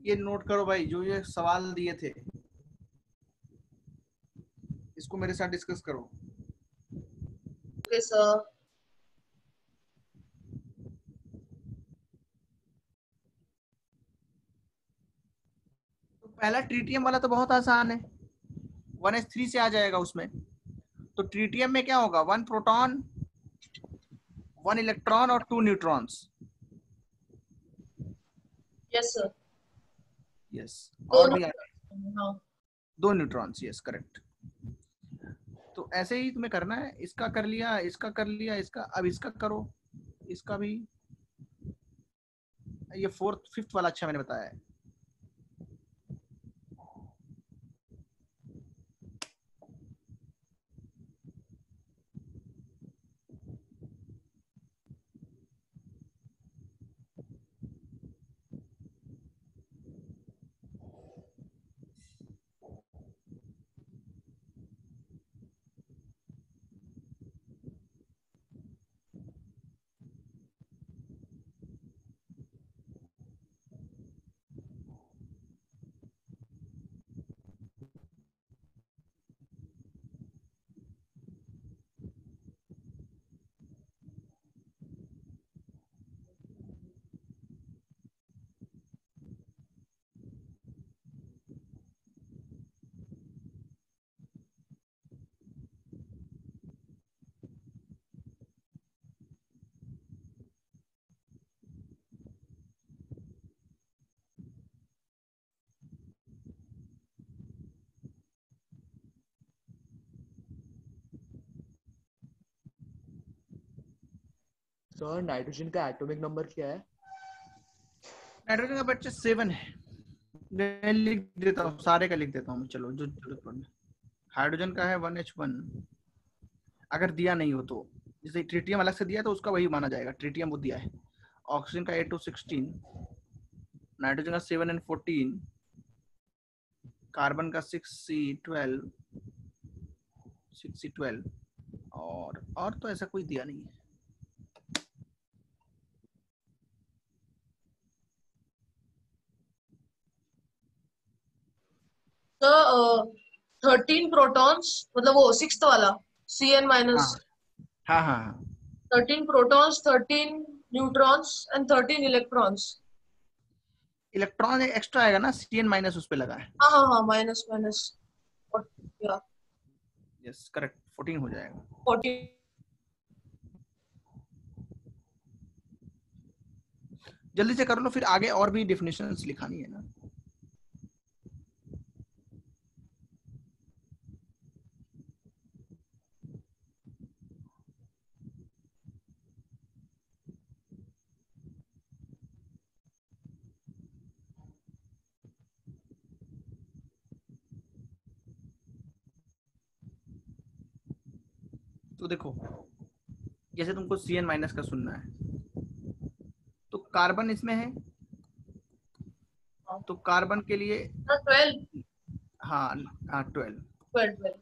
Speaker 1: ये नोट करो भाई, जो ये सवाल दिए थे इसको मेरे साथ डिस्कस करो।
Speaker 3: Okay sir.
Speaker 1: तो पहला ट्रीटियम वाला तो बहुत आसान है, 1s3 से आ जाएगा उसमें। तो ट्रीटियम में क्या होगा, 1 प्रोटॉन 1 इलेक्ट्रॉन और 2 न्यूट्रॉन्स।
Speaker 3: Yes sir.
Speaker 1: यस, और
Speaker 3: दोनों।
Speaker 1: भी
Speaker 3: हाँ।
Speaker 1: 2 न्यूट्रॉन्स, यस करेक्ट। तो ऐसे ही तुम्हें करना है, इसका कर लिया, इसका कर लिया, इसका, अब इसका करो, इसका भी। ये फोर्थ फिफ्थ वाला अच्छा मैंने बताया है।
Speaker 4: सर नाइट्रोजन का एटॉमिक नंबर क्या है?
Speaker 1: नाइट्रोजन का बच्चे 7 है, मैं लिख देता हूँ, सारे का लिख देता हूँ, चलो जो जरूरत पड़े। हाइड्रोजन का है 1H1, अगर दिया नहीं हो तो, जैसे ट्रिटियम अलग से दिया है तो उसका वही माना जाएगा, ट्रिटियम वो दिया है। ऑक्सीजन का 8 to 16, नाइट्रोजन का 7 and 14, कार्बन का 6C12, और तो ऐसा कोई दिया नहीं है।
Speaker 3: सर 13 प्रोटॉन्स, मतलब वो सिक्स्थ वाला Cn
Speaker 1: हाँ
Speaker 3: माइनस।
Speaker 1: हाँ हाँ हाँ,
Speaker 3: 13 protons, 13 neutrons and 13 electrons।
Speaker 1: Electron extra आएगा ना, Cn- उस पे लगा है।
Speaker 3: हाँ हाँ हाँ, माइनस माइनस या
Speaker 1: यस करेक्ट, 14 हो जाएगा।
Speaker 3: 14।
Speaker 1: जल्दी से कर लो, फिर आगे और भी डेफिनेशंस लिखानी है ना। तो देखो जैसे तुमको Cn माइनस का सुनना है, तो कार्बन इसमें है, तो कार्बन के लिए
Speaker 3: 12
Speaker 1: हाँ हाँ 12।
Speaker 3: 12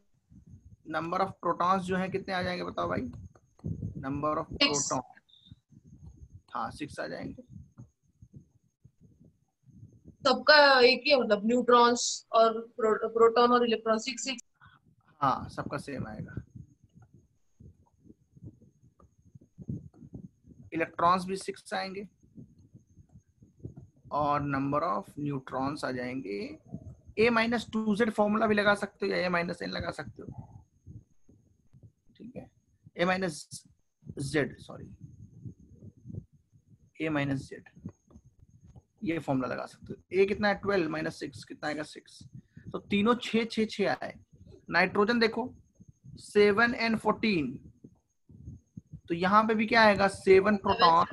Speaker 1: नंबर ऑफ प्रोटॉन्स जो है कितने आ जाएंगे बताओ भाई? नंबर ऑफ
Speaker 3: 6
Speaker 1: प्रोटॉन, हाँ 6 आ जाएंगे।
Speaker 3: सबका एक ही है, मतलब न्यूट्रॉन्स और प्रोटॉन और इलेक्ट्रॉन 6
Speaker 1: हाँ सबका सेम आएगा। इलेक्ट्रॉन्स भी 6 आएंगे और नंबर ऑफ न्यूट्रॉन्स आ जाएंगे। A-2Z फॉर्मूला भी लगा सकते हो या A-N लगा सकते हो, ठीक है। A-Z, सॉरी A-Z, ये फॉर्मूला लगा सकते हो। A कितना है 12 माइनस 6 कितना आएगा 6। तो तीनों 6 6 6 आए। नाइट्रोजन देखो 7 and 14, तो यहाँ पे भी क्या आएगा 7 प्रोटॉन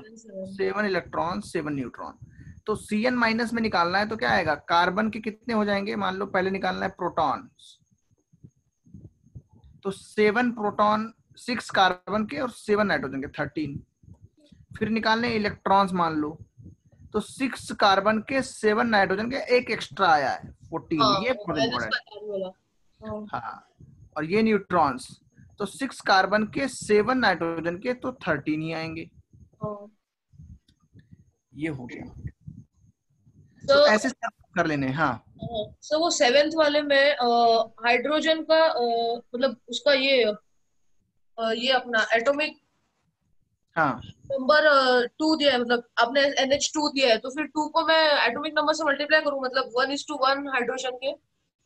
Speaker 1: 7 इलेक्ट्रॉन 7 न्यूट्रॉन। तो Cn माइनस में निकालना है तो क्या आएगा, कार्बन के कितने हो जाएंगे, मान लो पहले निकालना है प्रोटॉन, तो 7 प्रोटॉन 6 कार्बन के और 7 नाइट्रोजन के 13। फिर निकालने इलेक्ट्रॉन्स, मान लो तो 6 कार्बन के 7 नाइट्रोजन के एक एक्स्ट्रा आया है 14, ये बहुत इंपॉर्टेंट। हाँ और ये न्यूट्रॉन्स, तो 6 कार्बन के 7 नाइट्रोजन के तो 13 ही आएंगे। ये हो गया। तो ऐसे कर लेने। हाँ
Speaker 3: सो वो 7th वाले में हाइड्रोजन का मतलब उसका ये अपना एटॉमिक
Speaker 1: हाँ
Speaker 3: नंबर 2 दिया है, मतलब आपने NH2 दिया है, तो फिर 2 को मैं एटॉमिक नंबर से मल्टीप्लाई करूं, मतलब 1:1 हाइड्रोजन के।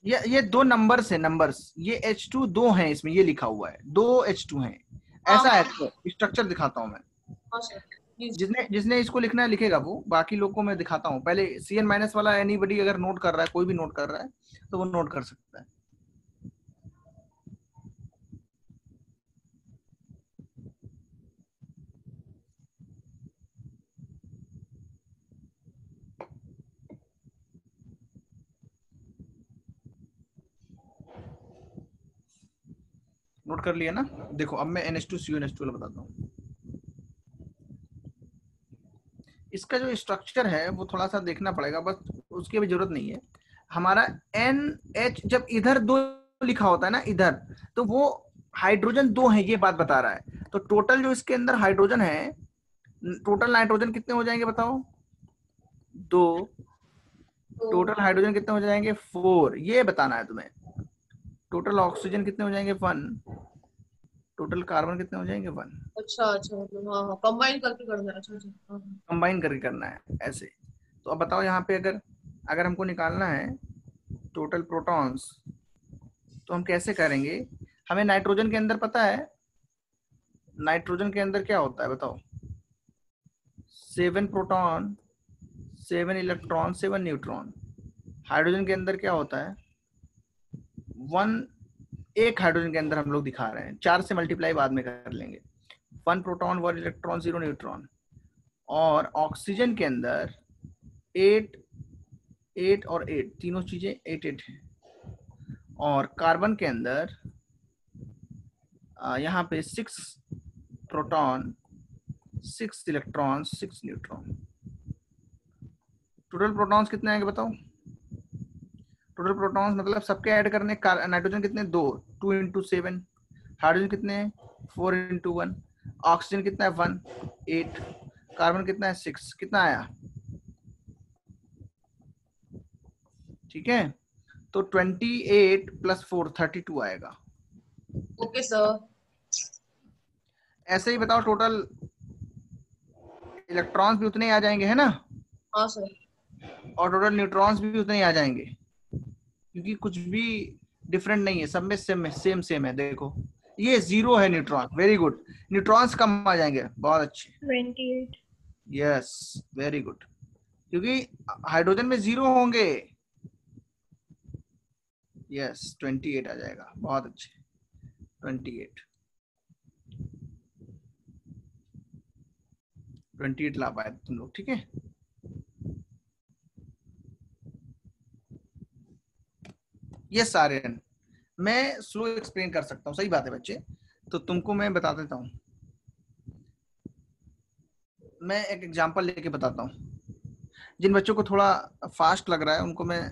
Speaker 1: ये दो नंबर्स है, नंबर्स, ये H2 दो हैं इसमें, ये लिखा हुआ है 2 H2 हैं, ऐसा है। तो स्ट्रक्चर दिखाता हूँ मैं।
Speaker 3: हाँ सर प्लीज।
Speaker 1: जिसने इसको लिखना है लिखेगा वो, बाकी लोग को मैं दिखाता हूँ। पहले Cn माइनस वाला एनीबडी अगर नोट कर रहा है, कोई भी नोट कर रहा है तो वो नोट कर सकता है। नोट कर लिया ना? देखो अब मैं NH2CuNH2 बताता हूँ। इसका जो स्ट्रक्चर है वो थोड़ा सा देखना पड़ेगा, बस उसकी भी जरूरत नहीं है। हमारा NH जब इधर 2 लिखा होता है ना इधर, तो वो हाइड्रोजन 2 है, ये बात बता रहा है। तो टोटल जो इसके अंदर हाइड्रोजन है, टोटल नाइट्रोजन कितने हो जाएंगे बताओ? 2। टोटल हाइड्रोजन कितने हो जाएंगे? 4, ये बताना है तुम्हें। टोटल ऑक्सीजन कितने हो जाएंगे? 1। टोटल कार्बन कितने हो जाएंगे? 1।
Speaker 3: अच्छा अच्छा, मतलब हाँ हाँ कंबाइन करके करना है। अच्छा अच्छा हाँ
Speaker 1: कंबाइन करके करना है ऐसे। तो अब बताओ यहाँ पे अगर हमको निकालना है टोटल प्रोटॉन्स, तो हम कैसे करेंगे? हमें नाइट्रोजन के अंदर पता है, नाइट्रोजन के अंदर क्या होता है बताओ? 7 प्रोटॉन 7 इलेक्ट्रॉन 7 न्यूट्रॉन। हाइड्रोजन के अंदर क्या होता है? 1 हाइड्रोजन के अंदर हम लोग दिखा रहे हैं, 4 से मल्टीप्लाई बाद में कर लेंगे। 1 प्रोटॉन 1 इलेक्ट्रॉन 0 न्यूट्रॉन। और ऑक्सीजन के अंदर 8 8 और 8 तीनों चीजें 8 8 हैं। और कार्बन के अंदर यहाँ पे 6 proton 6 electron 6 neutron. Total protons कितने आएंगे बताओ? टोटल प्रोटॉन्स मतलब सबके ऐड करने। नाइट्रोजन कितने? 2 2 इंटू 7। हाइड्रोजन कितने हैं? 4 इंटू 1। ऑक्सीजन कितना है? 1 8। कार्बन कितना है? 6। कितना आया? ठीक है, तो 28 + 4 32 आएगा।
Speaker 3: Okay sir.
Speaker 1: ऐसे ही बताओ, टोटल इलेक्ट्रॉन्स भी उतने ही आ जाएंगे, है ना?
Speaker 3: हाँ सर।
Speaker 1: और टोटल न्यूट्रॉन्स भी उतने ही आ जाएंगे, क्योंकि कुछ भी डिफरेंट नहीं है, सब में सेम सेम है। देखो ये 0 है न्यूट्रॉन, वेरी गुड। न्यूट्रॉन्स कम आ जाएंगे, बहुत अच्छे।
Speaker 2: 28।
Speaker 1: यस वेरी गुड, क्योंकि हाइड्रोजन में 0 होंगे। यस 28 आ जाएगा, बहुत अच्छे। 28 ला पाए तुम लोग, ठीक है। ये सारे मैं स्लो एक्सप्लेन कर सकता हूँ, सही बात है बच्चे। तो तुमको मैं बता देता हूँ, मैं एक एग्जांपल लेके बताता हूँ। जिन बच्चों को थोड़ा फास्ट लग रहा है उनको मैं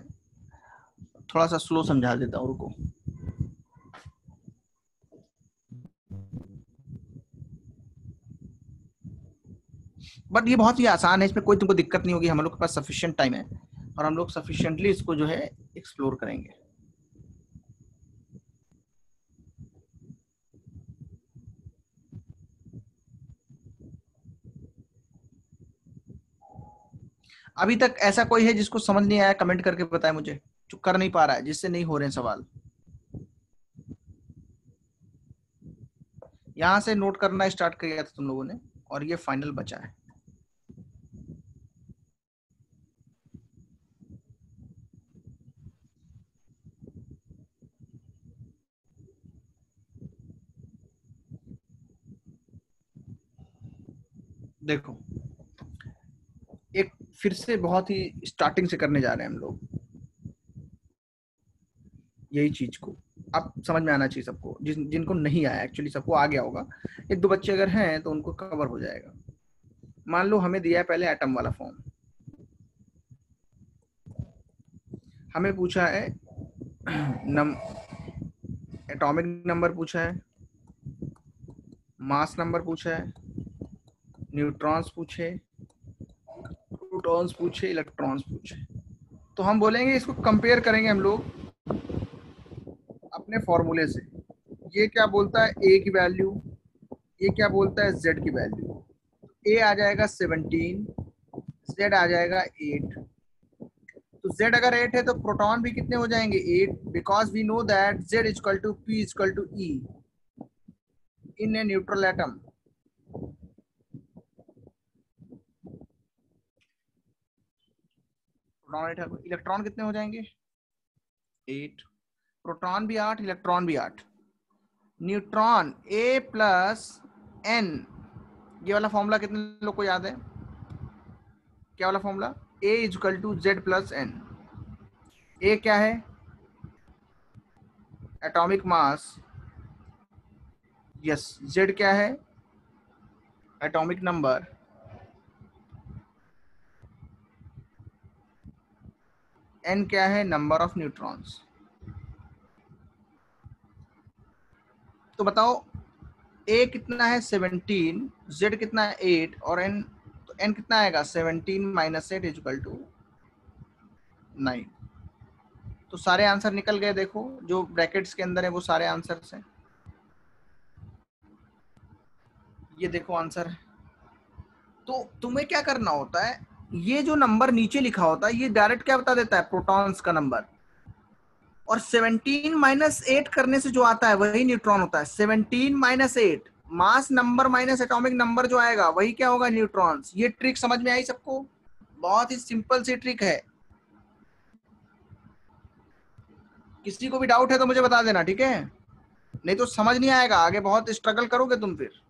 Speaker 1: थोड़ा सा स्लो समझा देता हूँ, रुको। बट ये बहुत ही आसान है, इसमें कोई तुमको दिक्कत नहीं होगी। हम लोग के पास सफिशिएंट टाइम है और हम लोग सफिशिएंटली इसको जो है एक्सप्लोर करेंगे। अभी तक ऐसा कोई है जिसको समझ नहीं आया? कमेंट करके बताए मुझे, जो कर नहीं पा रहा है, जिससे नहीं हो रहे हैं सवाल। यहां से नोट करना स्टार्ट किया था तुम लोगों ने और ये फाइनल बचा है। देखो, एक फिर से बहुत ही स्टार्टिंग से करने जा रहे हैं हम लोग यही चीज को। अब समझ में आना चाहिए सबको, जिनको नहीं आया, एक्चुअली सबको आ गया होगा। एक दो बच्चे अगर हैं तो उनको कवर हो जाएगा। मान लो हमें दिया है पहले एटम वाला फॉर्म, हमें पूछा है एटॉमिक नंबर पूछा है, मास नंबर पूछा है, न्यूट्रॉन्स पूछे, प्रोटॉन्स पूछे, इलेक्ट्रॉन्स पूछे। तो हम बोलेंगे इसको कंपेयर करेंगे हम लोग अपने फॉर्मूले से। ये क्या बोलता है ए की वैल्यू, ये क्या बोलता है जेड की वैल्यू। ए आ जाएगा 17, जेड आ जाएगा 8। तो z अगर 8 है तो प्रोटॉन भी कितने हो जाएंगे 8, because we know that z equal to p equal to e in a neutral atom. Proton 8 है, इलेक्ट्रॉन कितने हो जाएंगे 8। प्रोटॉन भी 8, इलेक्ट्रॉन भी 8। न्यूट्रॉन a प्लस n, ये वाला फॉर्मूला कितने लोग को याद है? क्या वाला formula? a equal to z plus n। a क्या है? Atomic mass. यस। z क्या है? Atomic number. n क्या है? Number of neutrons. तो बताओ a कितना है 17, z कितना है 8 और n, तो n कितना आएगा 17 माइनस 8 इक्वल टू 9। तो सारे आंसर निकल गए। देखो जो ब्रैकेट्स के अंदर है वो सारे आंसर्स हैं। ये देखो आंसर है। तो तुम्हें क्या करना होता है, ये जो नंबर नीचे लिखा होता है ये डायरेक्ट क्या बता देता है? प्रोटॉन्स का नंबर। और 17 माइनस 8 करने से जो आता है वही न्यूट्रॉन होता है। 17 minus 8 mass number minus atomic number जो आएगा वही क्या होगा? न्यूट्रॉन्स। ये ट्रिक समझ में आई सबको? बहुत ही सिंपल सी ट्रिक है। किसी को भी डाउट है तो मुझे बता देना, ठीक है? नहीं तो समझ नहीं आएगा, आगे बहुत स्ट्रगल करोगे तुम फिर।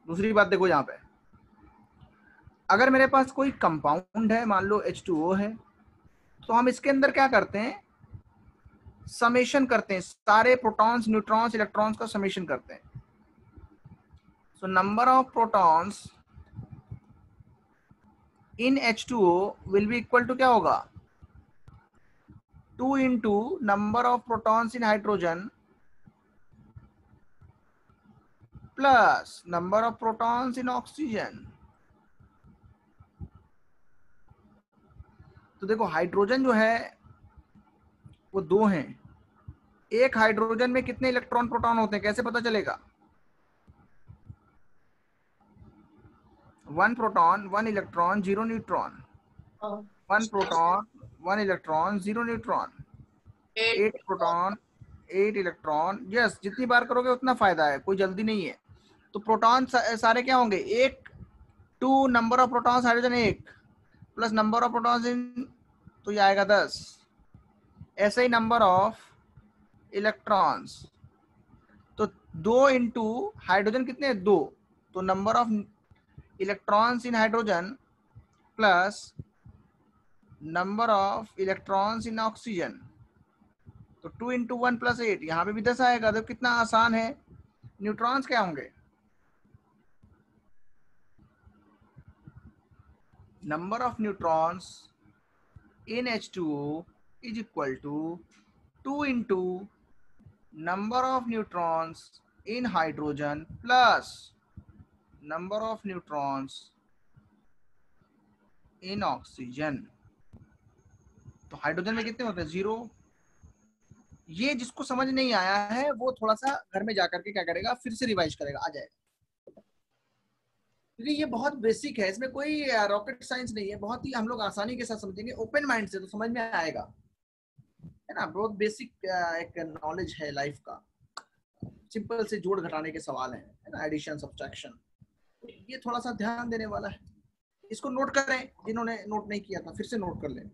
Speaker 1: दूसरी बात देखो, यहाँ पे अगर मेरे पास कोई कंपाउंड है, मान लो H2O है, तो हम इसके अंदर क्या करते हैं? समेशन करते हैं, सारे प्रोटॉन्स, न्यूट्रॉन्स, इलेक्ट्रॉन्स का समेशन करते हैं। So number of protons in H2O will be equal to क्या होगा? 2 into number of protons in hydrogen plus number of protons in oxygen. तो देखो हाइड्रोजन जो है वो 2 हैं। एक हाइड्रोजन में कितने इलेक्ट्रॉन प्रोटॉन होते हैं कैसे पता चलेगा? 1 proton 1 electron 0 neutron. 1 proton 1 electron 0 neutron. 8 proton 8 electron. Yes, जितनी बार करोगे उतना फायदा है, कोई जल्दी नहीं है। तो प्रोटॉन सारे क्या होंगे? 1 2 number of protons hydrogen 1 plus number of protons इन, तो ये आएगा 10। ऐसे ही नंबर ऑफ इलेक्ट्रॉन्स, तो 2 इंटू हाइड्रोजन कितने? 2, तो number of electrons in hydrogen plus number of electrons in oxygen, तो 2 इंटू 1 प्लस 8, यहाँ पे भी 10 आएगा। तो कितना आसान है। न्यूट्रॉन्स क्या होंगे? number of neutrons in H2O is equal to 2 into number of neutrons in hydrogen plus number of neutrons in oxygen. तो हाइड्रोजन में कितने होते हैं? 0। ये जिसको समझ नहीं आया है वो थोड़ा सा घर में जाकर के क्या करेगा, फिर से रिवाइज करेगा, आ जाएगा, क्योंकि ये बहुत बेसिक है, इसमें कोई रॉकेट साइंस नहीं है, बहुत ही हम लोग आसानी के साथ समझेंगे ओपन माइंड से तो समझ में आएगा, है ना। बहुत बेसिक एक नॉलेज है लाइफ का, सिंपल से जोड़ घटाने के सवाल हैं, है ना, एडिशन सब्ट्रैक्शन, ये थोड़ा सा ध्यान देने वाला है। इसको नोट करें, जिन्होंने नोट नहीं किया था फिर से नोट कर लें।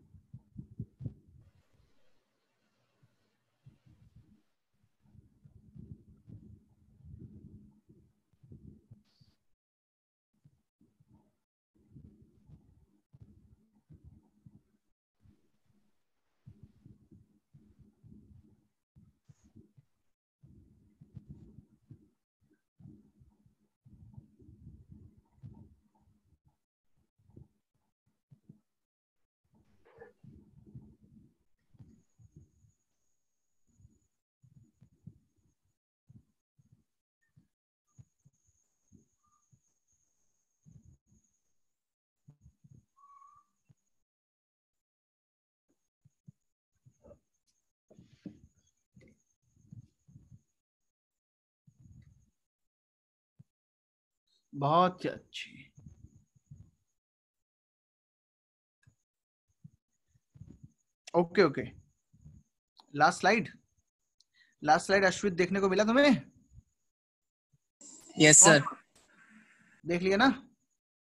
Speaker 1: बहुत अच्छी। Okay okay, last slide, last slide Ashwit देखने को मिला तुम्हें?
Speaker 5: Yes sir.
Speaker 1: देख लिया ना?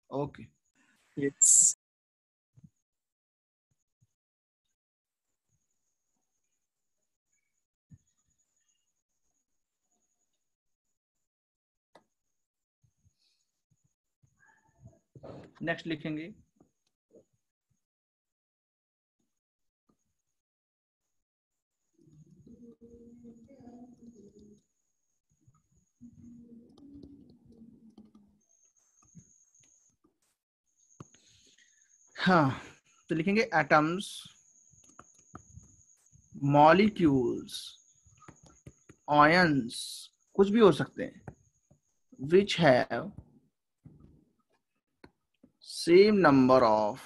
Speaker 1: Okay
Speaker 5: yes.
Speaker 1: नेक्स्ट लिखेंगे हाँ, तो लिखेंगे एटम्स, मॉलिक्यूल्स, आयंस, कुछ भी हो सकते हैं, which have same number of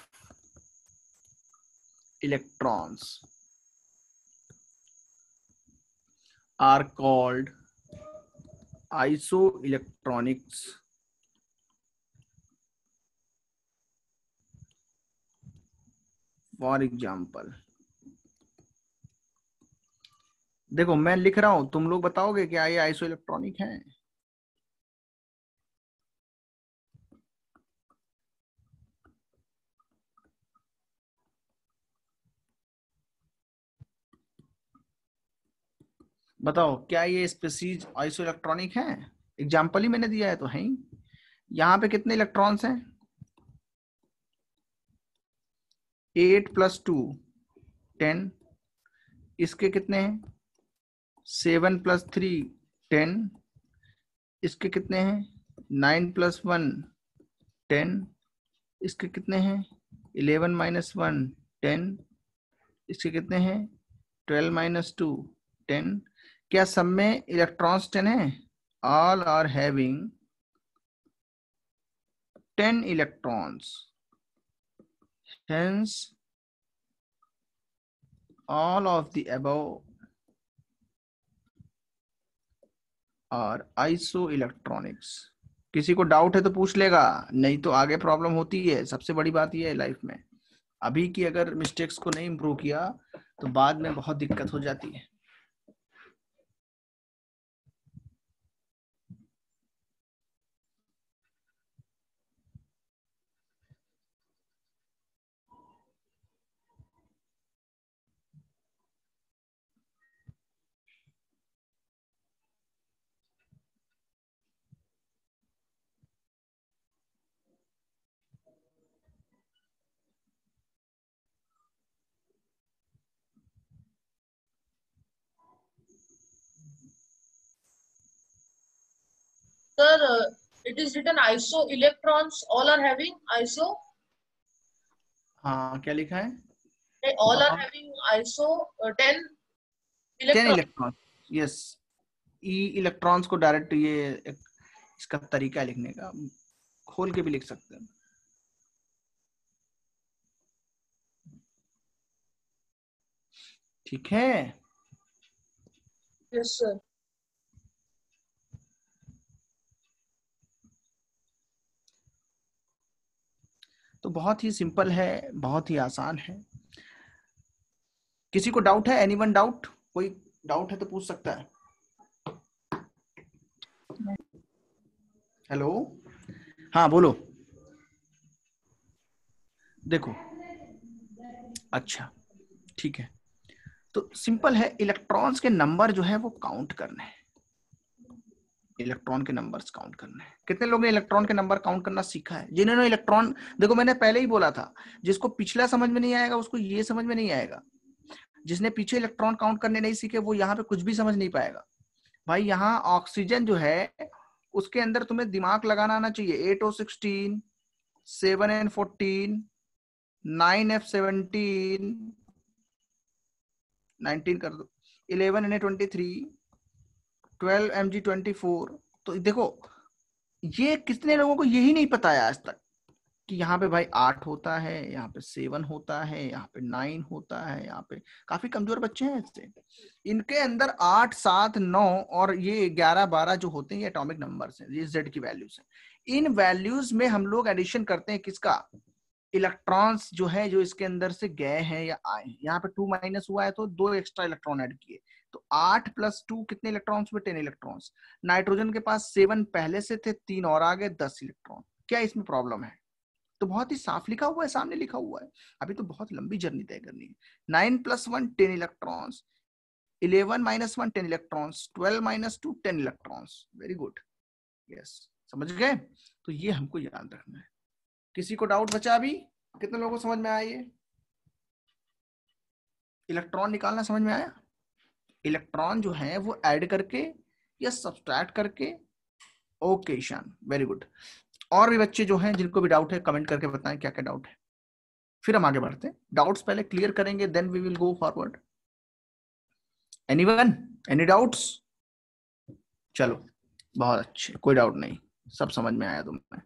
Speaker 1: electrons are called isoelectronics. For example, देखो मैं लिख रहा हूं, तुम लोग बताओगे क्या ये आइसोइलेक्ट्रॉनिक है? बताओ क्या ये स्पीसीज आइसोइलेक्ट्रॉनिक है? एग्जाम्पल ही मैंने दिया है तो है ही। यहाँ पे कितने इलेक्ट्रॉन्स हैं? 8 + 2 10। इसके कितने हैं? 7 + 3 10। इसके कितने हैं? 9 + 1 10। इसके कितने हैं? 11 - 1 10। इसके कितने हैं? 12 - 2 10। क्या सब में इलेक्ट्रॉन्स 10 हैं? All are having 10 electrons. Hence, all of the above are isoelectronics. किसी को डाउट है तो पूछ लेगा, नहीं तो आगे प्रॉब्लम होती है। सबसे बड़ी बात यह है लाइफ में, अभी की अगर मिस्टेक्स को नहीं इम्प्रूव किया तो बाद में बहुत दिक्कत हो जाती है।
Speaker 3: Sir, it is written iso electrons all are having iso.
Speaker 1: हाँ क्या लिखा है?
Speaker 3: all are having iso 10
Speaker 1: 10
Speaker 3: electrons.
Speaker 1: Electron, yes. ई इलेक्ट्रॉन्स को डायरेक्ट ये इसका तरीका है लिखने का, खोल के भी लिख सकते हैं। ठीक है,
Speaker 3: Yes sir.
Speaker 1: तो बहुत ही सिंपल है, बहुत ही आसान है। किसी को डाउट है? Anyone doubt? कोई डाउट है तो पूछ सकता है। हेलो, हाँ बोलो। देखो, अच्छा ठीक है, तो सिंपल है, इलेक्ट्रॉन्स के नंबर जो है वो काउंट करने हैं। इलेक्ट्रॉन के नंबर्स काउंट करने हैं। कितने लोगों ने इलेक्ट्रॉन के नंबर काउंट करना सीखा है? जिन्होंने इलेक्ट्रॉन, देखो मैंने पहले ही बोला था, जिसको पिछला समझ में नहीं आएगा उसको ये समझ में नहीं आएगा। जिसने पीछे इलेक्ट्रॉन काउंट करने नहीं सीखे वो यहाँ पे कुछ भी समझ नहीं पाएगा। भाई यहाँ ऑक्सीजन जो है उसके अंदर तुम्हें दिमाग लगाना आना चाहिए। 8O16, 7N14, 9F17, 19 कर दो, 11Na23, 12Mg24। तो देखो ये कितने लोगों को यही नहीं पता है आज तक कि यहाँ पे भाई 8 होता है, यहाँ पे 7 होता है, यहाँ पे 9 होता है। यहाँ पे काफी कमजोर बच्चे हैं इससे, इनके अंदर 8, 7, 9 और ये 11, 12 जो होते हैं ये एटॉमिक नंबर्स हैं, ये जेड की वैल्यूज हैं। इन वैल्यूज में हम लोग एडिशन करते हैं किसका? इलेक्ट्रॉन्स जो है जो इसके अंदर से गए हैं या आए हैं। यहाँ पे 2 माइनस हुआ है तो 2 एक्स्ट्रा इलेक्ट्रॉन ऐड किए, तो 8 + 2 कितने इलेक्ट्रॉन्स हुए? 10 इलेक्ट्रॉन्स। नाइट्रोजन के पास 7 पहले से थे, 3 और आ गए, 10 इलेक्ट्रॉन। क्या इसमें प्रॉब्लम है? तो बहुत ही साफ लिखा हुआ है, सामने लिखा हुआ है। अभी तो बहुत लंबी जर्नी तय करनी है। 9 + 1 10 electrons, 11 - 1 10 electrons, 12 - 2 10 electrons. Very good, yes, समझ गए? तो ये हमको याद रखना है। किसी को डाउट बचा अभी? कितने लोगों को समझ में आया? ये इलेक्ट्रॉन निकालना समझ में आया? इलेक्ट्रॉन जो है वो ऐड करके या सब्सट्रैक्ट करके। Okay Ishaan, very good. और भी बच्चे जो हैं जिनको भी डाउट है कमेंट करके बताएं क्या क्या डाउट है, फिर हम आगे बढ़ते हैं। डाउट्स पहले क्लियर करेंगे, then we will go forward. Anyone, any doubts? चलो बहुत अच्छे, कोई डाउट नहीं, सब समझ में आया तुम्हें।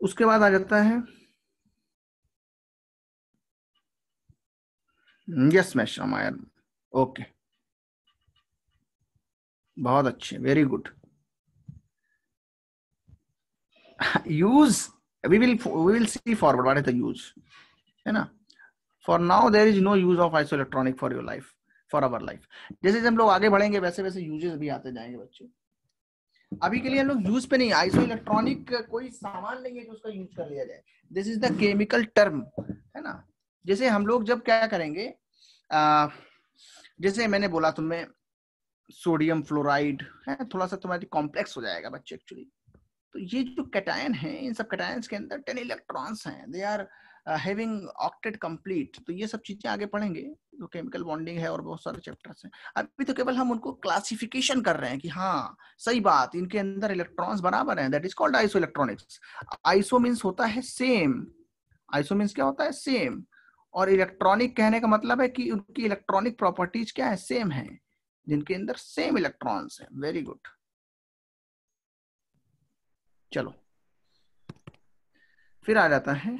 Speaker 1: उसके बाद आ जाता है यस मैश रामायण। ओके, बहुत अच्छे, very good. Use, we will see forward what is the use, है ना? For now there is no use of isoelectronic for your life, for our life. जैसे जैसे हम लोग आगे बढ़ेंगे वैसे वैसे यूजेस भी आते जाएंगे बच्चे। अभी के लिए हम लोग यूज पे नहीं, आइसो इलेक्ट्रॉनिक कोई सामान नहीं है जो उसका यूज कर लिया जाए। This is the chemical term, है ना? जैसे हम लोग जब क्या करेंगे, जैसे मैंने बोला तुम्हें सोडियम फ्लोराइड है, थोड़ा सा तुम्हारी कॉम्प्लेक्स हो जाएगा बच्चे एक्चुअली। तो ये जो कैटायन है, इन सब कैटायंस के अंदर 10 इलेक्ट्रॉन्स हैं, they are having octet complete. तो ये सब चीजें आगे पढ़ेंगे, जो केमिकल बॉन्डिंग है और बहुत सारे चैप्टर्स हैं। अभी तो केवल हम उनको क्लासिफिकेशन कर रहे हैं कि हाँ सही बात, इनके अंदर इलेक्ट्रॉन्स बराबर हैं। That is called iso electronics. Iso means होता है सेम, आइसो मीन्स क्या होता है? सेम। और इलेक्ट्रॉनिक कहने का मतलब है कि उनकी इलेक्ट्रॉनिक प्रॉपर्टीज क्या है? सेम है, जिनके अंदर सेम इलेक्ट्रॉन्स है। Very good. चलो फिर आ जाता है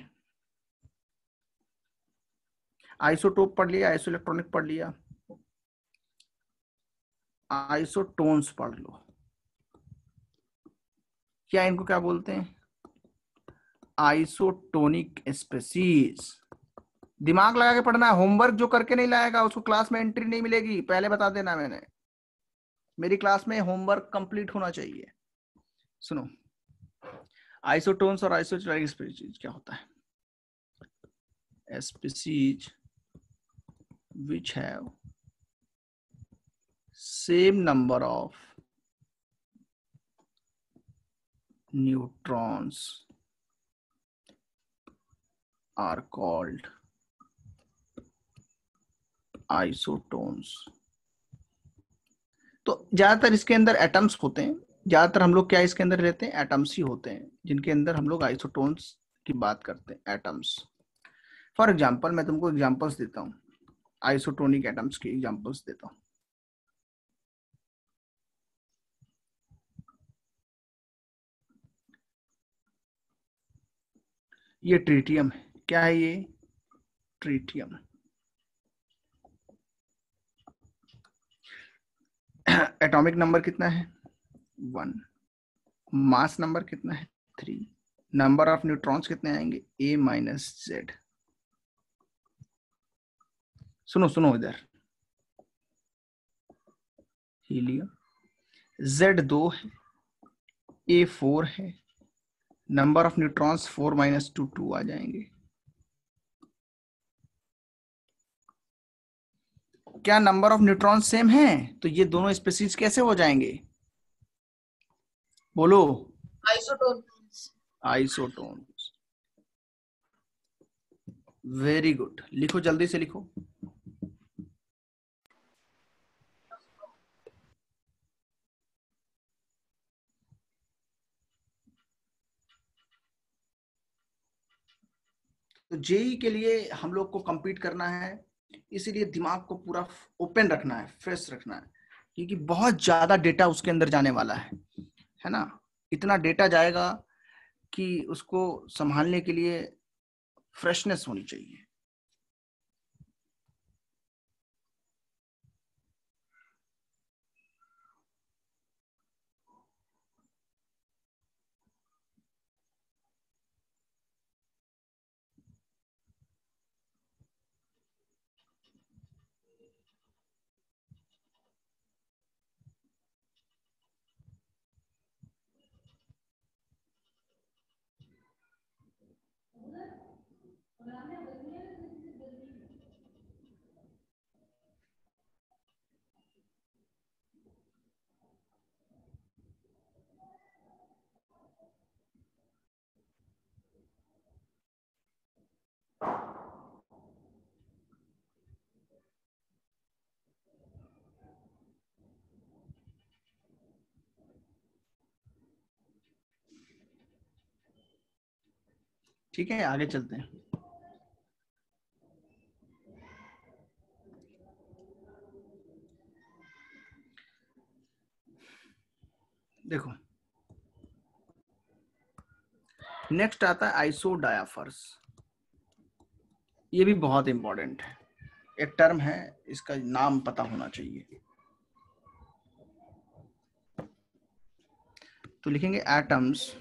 Speaker 1: आइसोटोप पढ़ लिया, आइसो इलेक्ट्रॉनिक पढ़ लिया, आइसोटोन्स पढ़ लो। क्या इनको क्या बोलते हैं? Isotonic species. दिमाग लगा के पढ़ना है, होमवर्क जो करके नहीं लाएगा उसको क्लास में एंट्री नहीं मिलेगी, पहले बता देना मैंने। मेरी क्लास में होमवर्क कंप्लीट होना चाहिए। सुनो, आइसोटोन्स और आइसोटोनिक स्पेसीज क्या होता है? Species which have same number of neutrons are called isotones. तो ज्यादातर इसके अंदर एटम्स होते हैं, ज्यादातर हम लोग क्या इसके अंदर लेते हैं? एटम्स ही होते हैं, जिनके अंदर हम लोग आइसोटोन्स की बात करते हैं, एटम्स। फॉर एग्जाम्पल मैं तुमको एग्जाम्पल्स देता हूँ, आइसोटोनिक एटम्स के एग्जाम्पल्स देता हूँ। ये ट्रीटियम है, क्या है ये? ट्रीटियम। एटॉमिक नंबर कितना है? 1। मास नंबर कितना है? 3। नंबर ऑफ न्यूट्रॉन्स कितने आएंगे? A-Z। सुनो सुनो इधर, हीलियम Z2 है, A4 है, नंबर ऑफ न्यूट्रॉन्स 4 - 2 2 आ जाएंगे। क्या नंबर ऑफ न्यूट्रॉन्स सेम है? तो ये दोनों स्पीसीज कैसे हो जाएंगे? बोलो।
Speaker 3: आइसोटोन।
Speaker 1: आइसोटोन्स। वेरी गुड, लिखो जल्दी से लिखो। तो जेई के लिए हम लोग को compete करना है, इसीलिए दिमाग को पूरा ओपन रखना है, फ्रेश रखना है, क्योंकि बहुत ज्यादा डेटा उसके अंदर जाने वाला है ना। इतना डेटा जाएगा कि उसको संभालने के लिए फ्रेशनेस होनी चाहिए। ठीक है, आगे चलते हैं। देखो, नेक्स्ट आता है आइसोडायाफर्स। ये भी बहुत इंपॉर्टेंट है, एक टर्म है, इसका नाम पता होना चाहिए। तो लिखेंगे atoms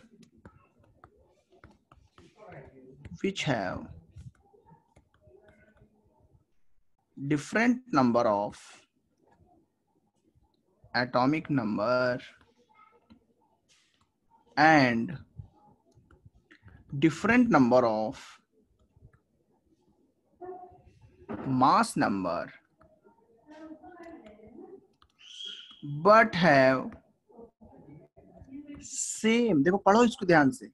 Speaker 1: which have different number of atomic number and different number of mass number but have same, देखो पढ़ो इसको ध्यान से,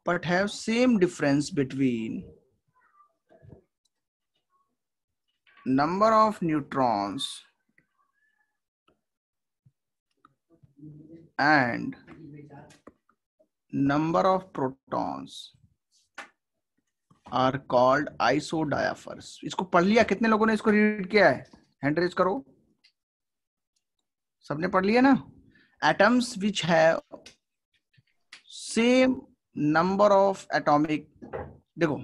Speaker 1: but have same difference between number of neutrons and number of protons are called isodiaphers। इसको पढ़ लिया? कितने लोगों ने इसको रीड किया है? हैंड रेज करो। सबने पढ़ लिया ना? atoms which have same number of atomic, देखो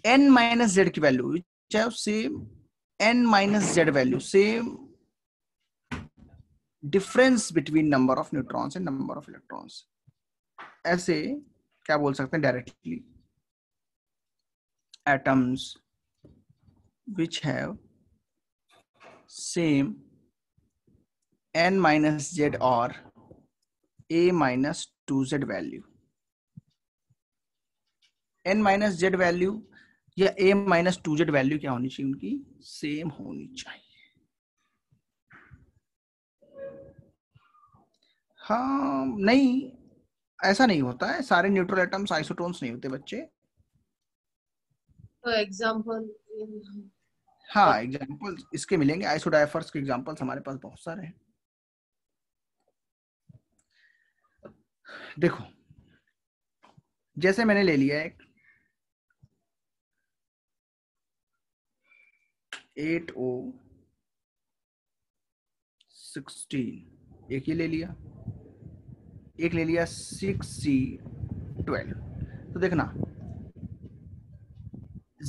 Speaker 1: n - z की value which have same n - z value, same difference between number of neutrons and number of electrons। ऐसे क्या बोल सकते हैं directly? atoms which have same n - z or a - 2z value। n - z value या a - 2z value क्या होनी चाहिए? उनकी सेम होनी चाहिए। हाँ, नहीं, ऐसा नहीं होता है, सारे न्यूट्रल एटम्स आइसोटोन्स नहीं होते बच्चे।
Speaker 3: तो एग्जांपल,
Speaker 1: हाँ, एग्जांपल इसके मिलेंगे, आइसोडायफर्स के एग्जांपल्स हमारे पास बहुत सारे हैं। देखो, जैसे मैंने ले लिया एक 8O16 एक ये ले लिया, एक ले लिया 6C12। तो देखना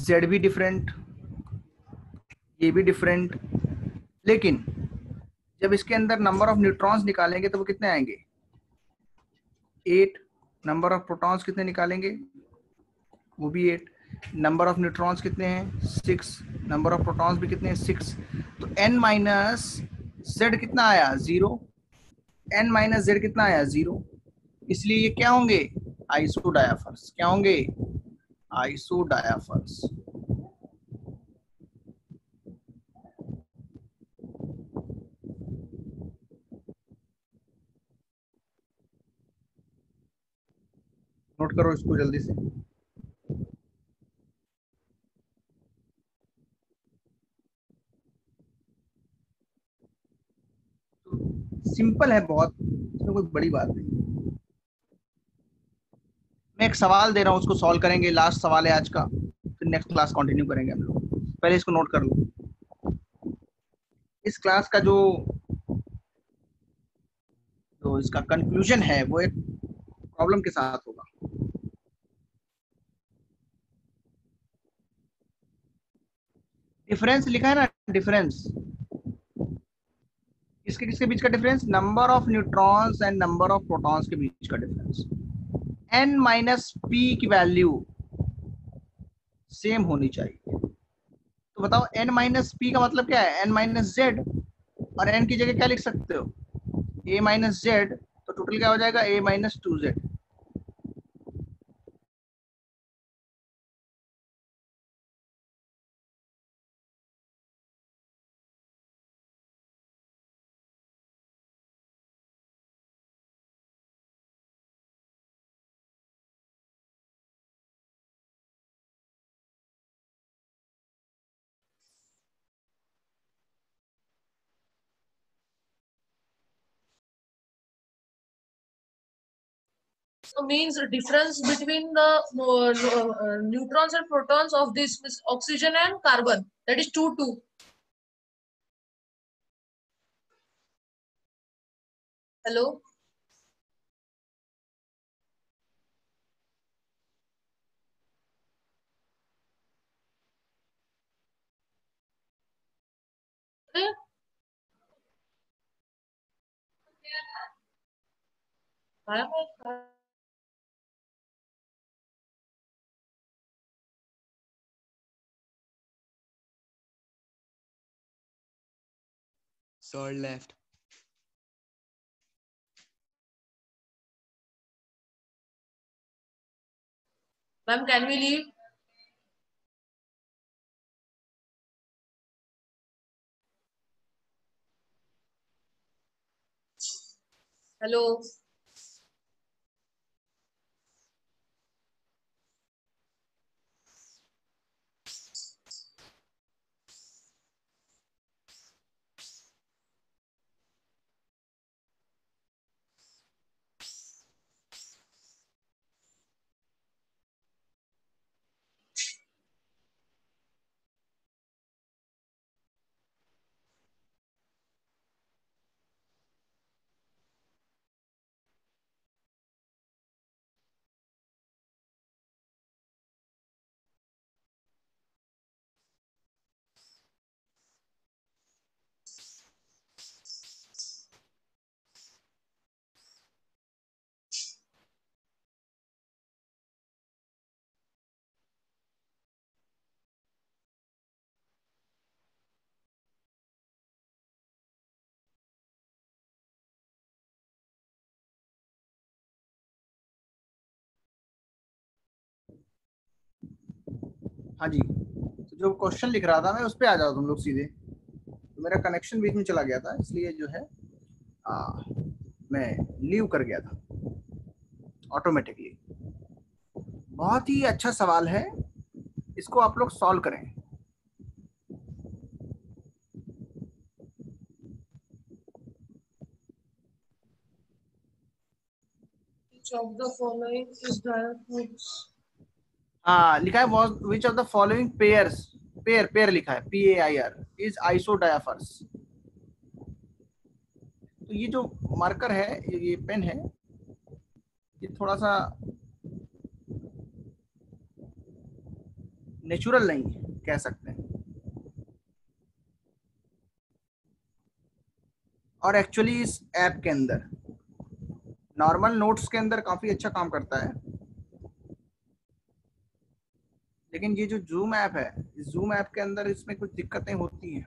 Speaker 1: Z भी डिफरेंट, ये भी डिफरेंट, लेकिन जब इसके अंदर नंबर ऑफ न्यूट्रॉन्स निकालेंगे तो वो कितने आएंगे? 8। नंबर ऑफ प्रोटॉन्स कितने निकालेंगे? वो भी 8। नंबर ऑफ न्यूट्रॉन्स कितने हैं? 6। नंबर ऑफ प्रोटॉन्स भी कितने हैं? 6। तो n माइनस z कितना आया? 0। n माइनस z कितना आया? 0। इसलिए ये क्या होंगे? आइसोडायाफर्स। क्या होंगे? आइसोडायाफर्स। नोट करो इसको जल्दी से। सिंपल है बहुत, इसमें कोई बड़ी बात नहीं। मैं एक सवाल दे रहा हूँ, उसको सॉल्व करेंगे। लास्ट सवाल है आज का, फिर नेक्स्ट क्लास कंटिन्यू करेंगे हम लोग। पहले इसको नोट कर लो। इस क्लास का जो इसका कंक्लूजन है वो एक प्रॉब्लम के साथ होगा। डिफरेंस लिखा है ना, डिफरेंस किसके किसके बीच का difference? Number of neutrons and number of protons के बीच का डिफरेंस। n माइनस पी की वैल्यू सेम होनी चाहिए। तो बताओ n माइनस पी का मतलब क्या है? n माइनस जेड, और n की जगह क्या लिख सकते हो? a minus Z. तो टोटल क्या हो जाएगा? a minus 2z।
Speaker 3: So means difference between the neutrons and protons of this is oxygen and carbon. That is 2, 2. Hello.
Speaker 4: Sir left.
Speaker 3: Ma'am, can we leave? Hello.
Speaker 1: हाँ जी, तो जो question लिख रहा था मैं, उस पर आ जाओ तुम लोग सीधे। तो मेरा कनेक्शन बीच में चला गया था, इसलिए जो है मैं लीव कर गया था ऑटोमेटिकली। बहुत ही अच्छा सवाल है, इसको आप लोग सॉल्व करें।
Speaker 3: Which of the following is direct?
Speaker 1: हाँ, लिखा है which of the following pairs pair pair लिखा है, PAIR इज आइसोडायाफर्स। तो ये जो मार्कर है, ये पेन है, ये थोड़ा सा नेचुरल नहीं है कह सकते हैं, और एक्चुअली इस ऐप के अंदर नॉर्मल नोट्स के अंदर काफी अच्छा काम करता है, लेकिन ये जो जूम ऐप है, इस जूम ऐप के अंदर इसमें कुछ दिक्कतें होती हैं।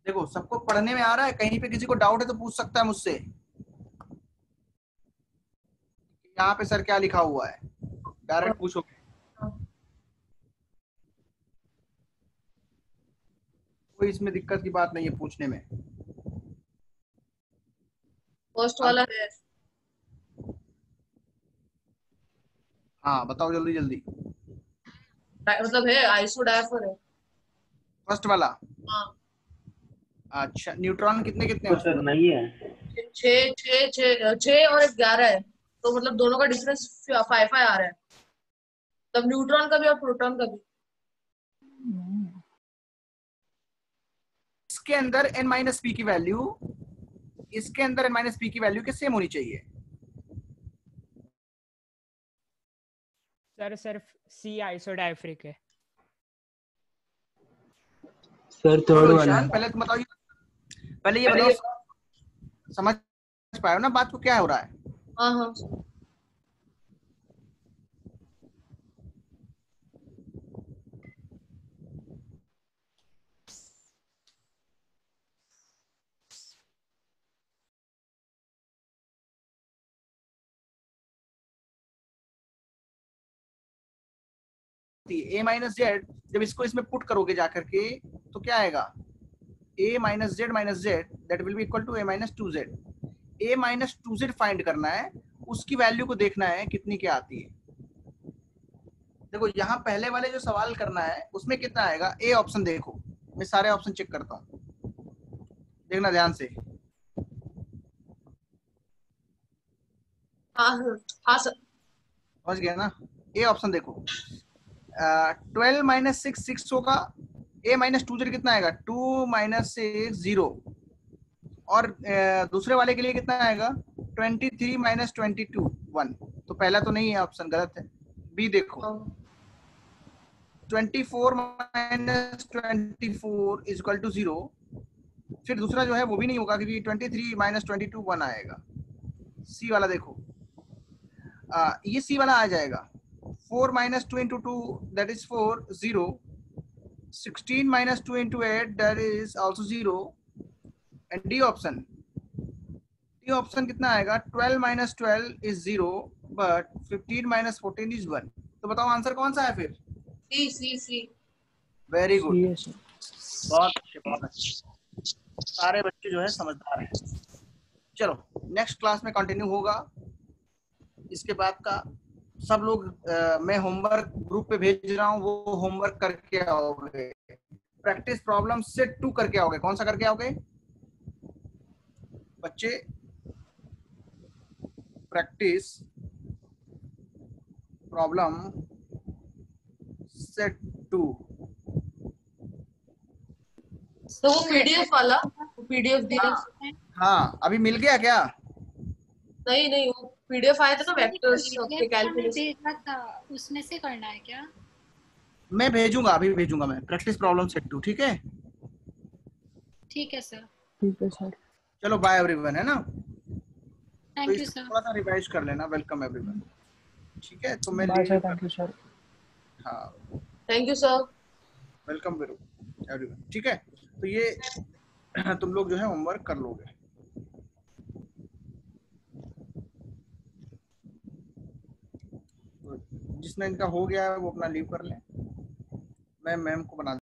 Speaker 1: देखो सबको पढ़ने में आ रहा है, कहीं पे किसी को डाउट है तो पूछ सकता है मुझसे, यहाँ पे सर क्या लिखा हुआ है, डायरेक्ट पूछो, कोई इसमें दिक्कत की बात नहीं है पूछने में।
Speaker 3: फर्स्ट वाला है,
Speaker 1: हाँ बताओ जल्दी जल्दी।
Speaker 3: मतलब है आइसोडायफर है।
Speaker 1: फर्स्ट वाला,
Speaker 3: हाँ,
Speaker 1: अच्छा न्यूट्रॉन कितने कितने
Speaker 5: तो
Speaker 1: हैं
Speaker 5: सर
Speaker 1: उसमें?
Speaker 5: नहीं है।
Speaker 3: 6 और 11 है, तो मतलब दोनों का डिफरेंस 5 आ रहा है, तब न्यूट्रॉन का भी और प्रोटॉन का भी।
Speaker 1: इसके अंदर n माइनस पी की वैल्यू, इसके अंदर n माइनस पी की वैल्यू के सेम होनी चाहिए।
Speaker 6: सर सिर्फ C आइसोडायफ्रिक है।
Speaker 5: सर थर्ड
Speaker 1: चलो
Speaker 5: वाला
Speaker 1: ईशान पहले तुम बताओ, पहले ये बताओ समझ पाए हो ना बात को, क्या हो रहा है?
Speaker 3: हाँ हाँ,
Speaker 1: a माइनस जेड, जब इसको इसमें पुट करोगे जाकर के तो क्या आएगा, a minus z that will be equal to a minus 2z। a minus 2z find करना है, उसकी वैल्यू को देखना है कितनी क्या आती है। देखो यहाँ पहले वाले जो सवाल करना है उसमें कितना आएगा, ए ऑप्शन देखो, मैं सारे ऑप्शन चेक करता हूँ, देखना ध्यान से।
Speaker 3: हाँ हाँ सर,
Speaker 1: समझ गया ना? ए ऑप्शन देखो, 12 माइनस 6 6 होगा, a माइनस 2z कितना आएगा, 2 माइनस 6 0, और दूसरे वाले के लिए कितना आएगा, 23 माइनस 22 1। तो पहला तो नहीं है ऑप्शन, गलत है। बी देखो, 24 माइनस 24 इज इक्वल टू 0, फिर दूसरा जो है वो भी नहीं होगा क्योंकि 23 माइनस 22 1 आएगा। सी वाला देखो, ये सी वाला आ जाएगा, 4 minus 2 into 2 that is 4 0, 16 minus 2 into 8 that is also 0, and D option, D option कितना आएगा, 12 minus 12 is 0 but 15 minus 14 is 1। तो बताओ आंसर कौन सा है फिर?
Speaker 3: सी सी सी।
Speaker 1: वेरी गुड, बहुत अच्छे बहुत अच्छे, सारे बच्चे जो है समझदार हैं। चलो नेक्स्ट क्लास में कंटिन्यू होगा, इसके बाद का सब लोग मैं होमवर्क ग्रुप पे भेज रहा हूँ, वो होमवर्क करके आओगे, प्रैक्टिस प्रॉब्लम सेट 2 करके आओगे। कौन सा करके आओगे बच्चे? Practice problem set 2।
Speaker 3: तो वो पीडीएफ वाला, वो पीडीएफ दिया?
Speaker 1: हाँ अभी मिल गया क्या?
Speaker 3: नहीं नहीं, वो पीडीएफ आया था ना वेक्टर्स के
Speaker 2: मैंने
Speaker 3: कैलकुलेशन।
Speaker 2: देखा था, उसमें से करना है क्या?
Speaker 1: मैं भेजूंगा, अभी भेजूंगा मैं, प्रैक्टिस प्रॉब्लम सेट 2, ठीक है?
Speaker 2: ठीक है सर।
Speaker 6: ठीक है सर।
Speaker 1: चलो बाय एवरीवन, है ना? तो
Speaker 2: थैंक यू
Speaker 1: इसको
Speaker 2: सर।
Speaker 1: थोड़ा सा रिवाइज कर लेना, वेलकम एवरीवन, ठीक है? तो मैं
Speaker 6: थैंक यू सर।
Speaker 1: हाँ
Speaker 3: thank you sir.
Speaker 1: Welcome everyone, ठीक है? तो ये तुम लोग जो है होमवर्क कर लोगे। जिसने इनका हो गया है वो अपना लीव कर लें, मैं मैम को बना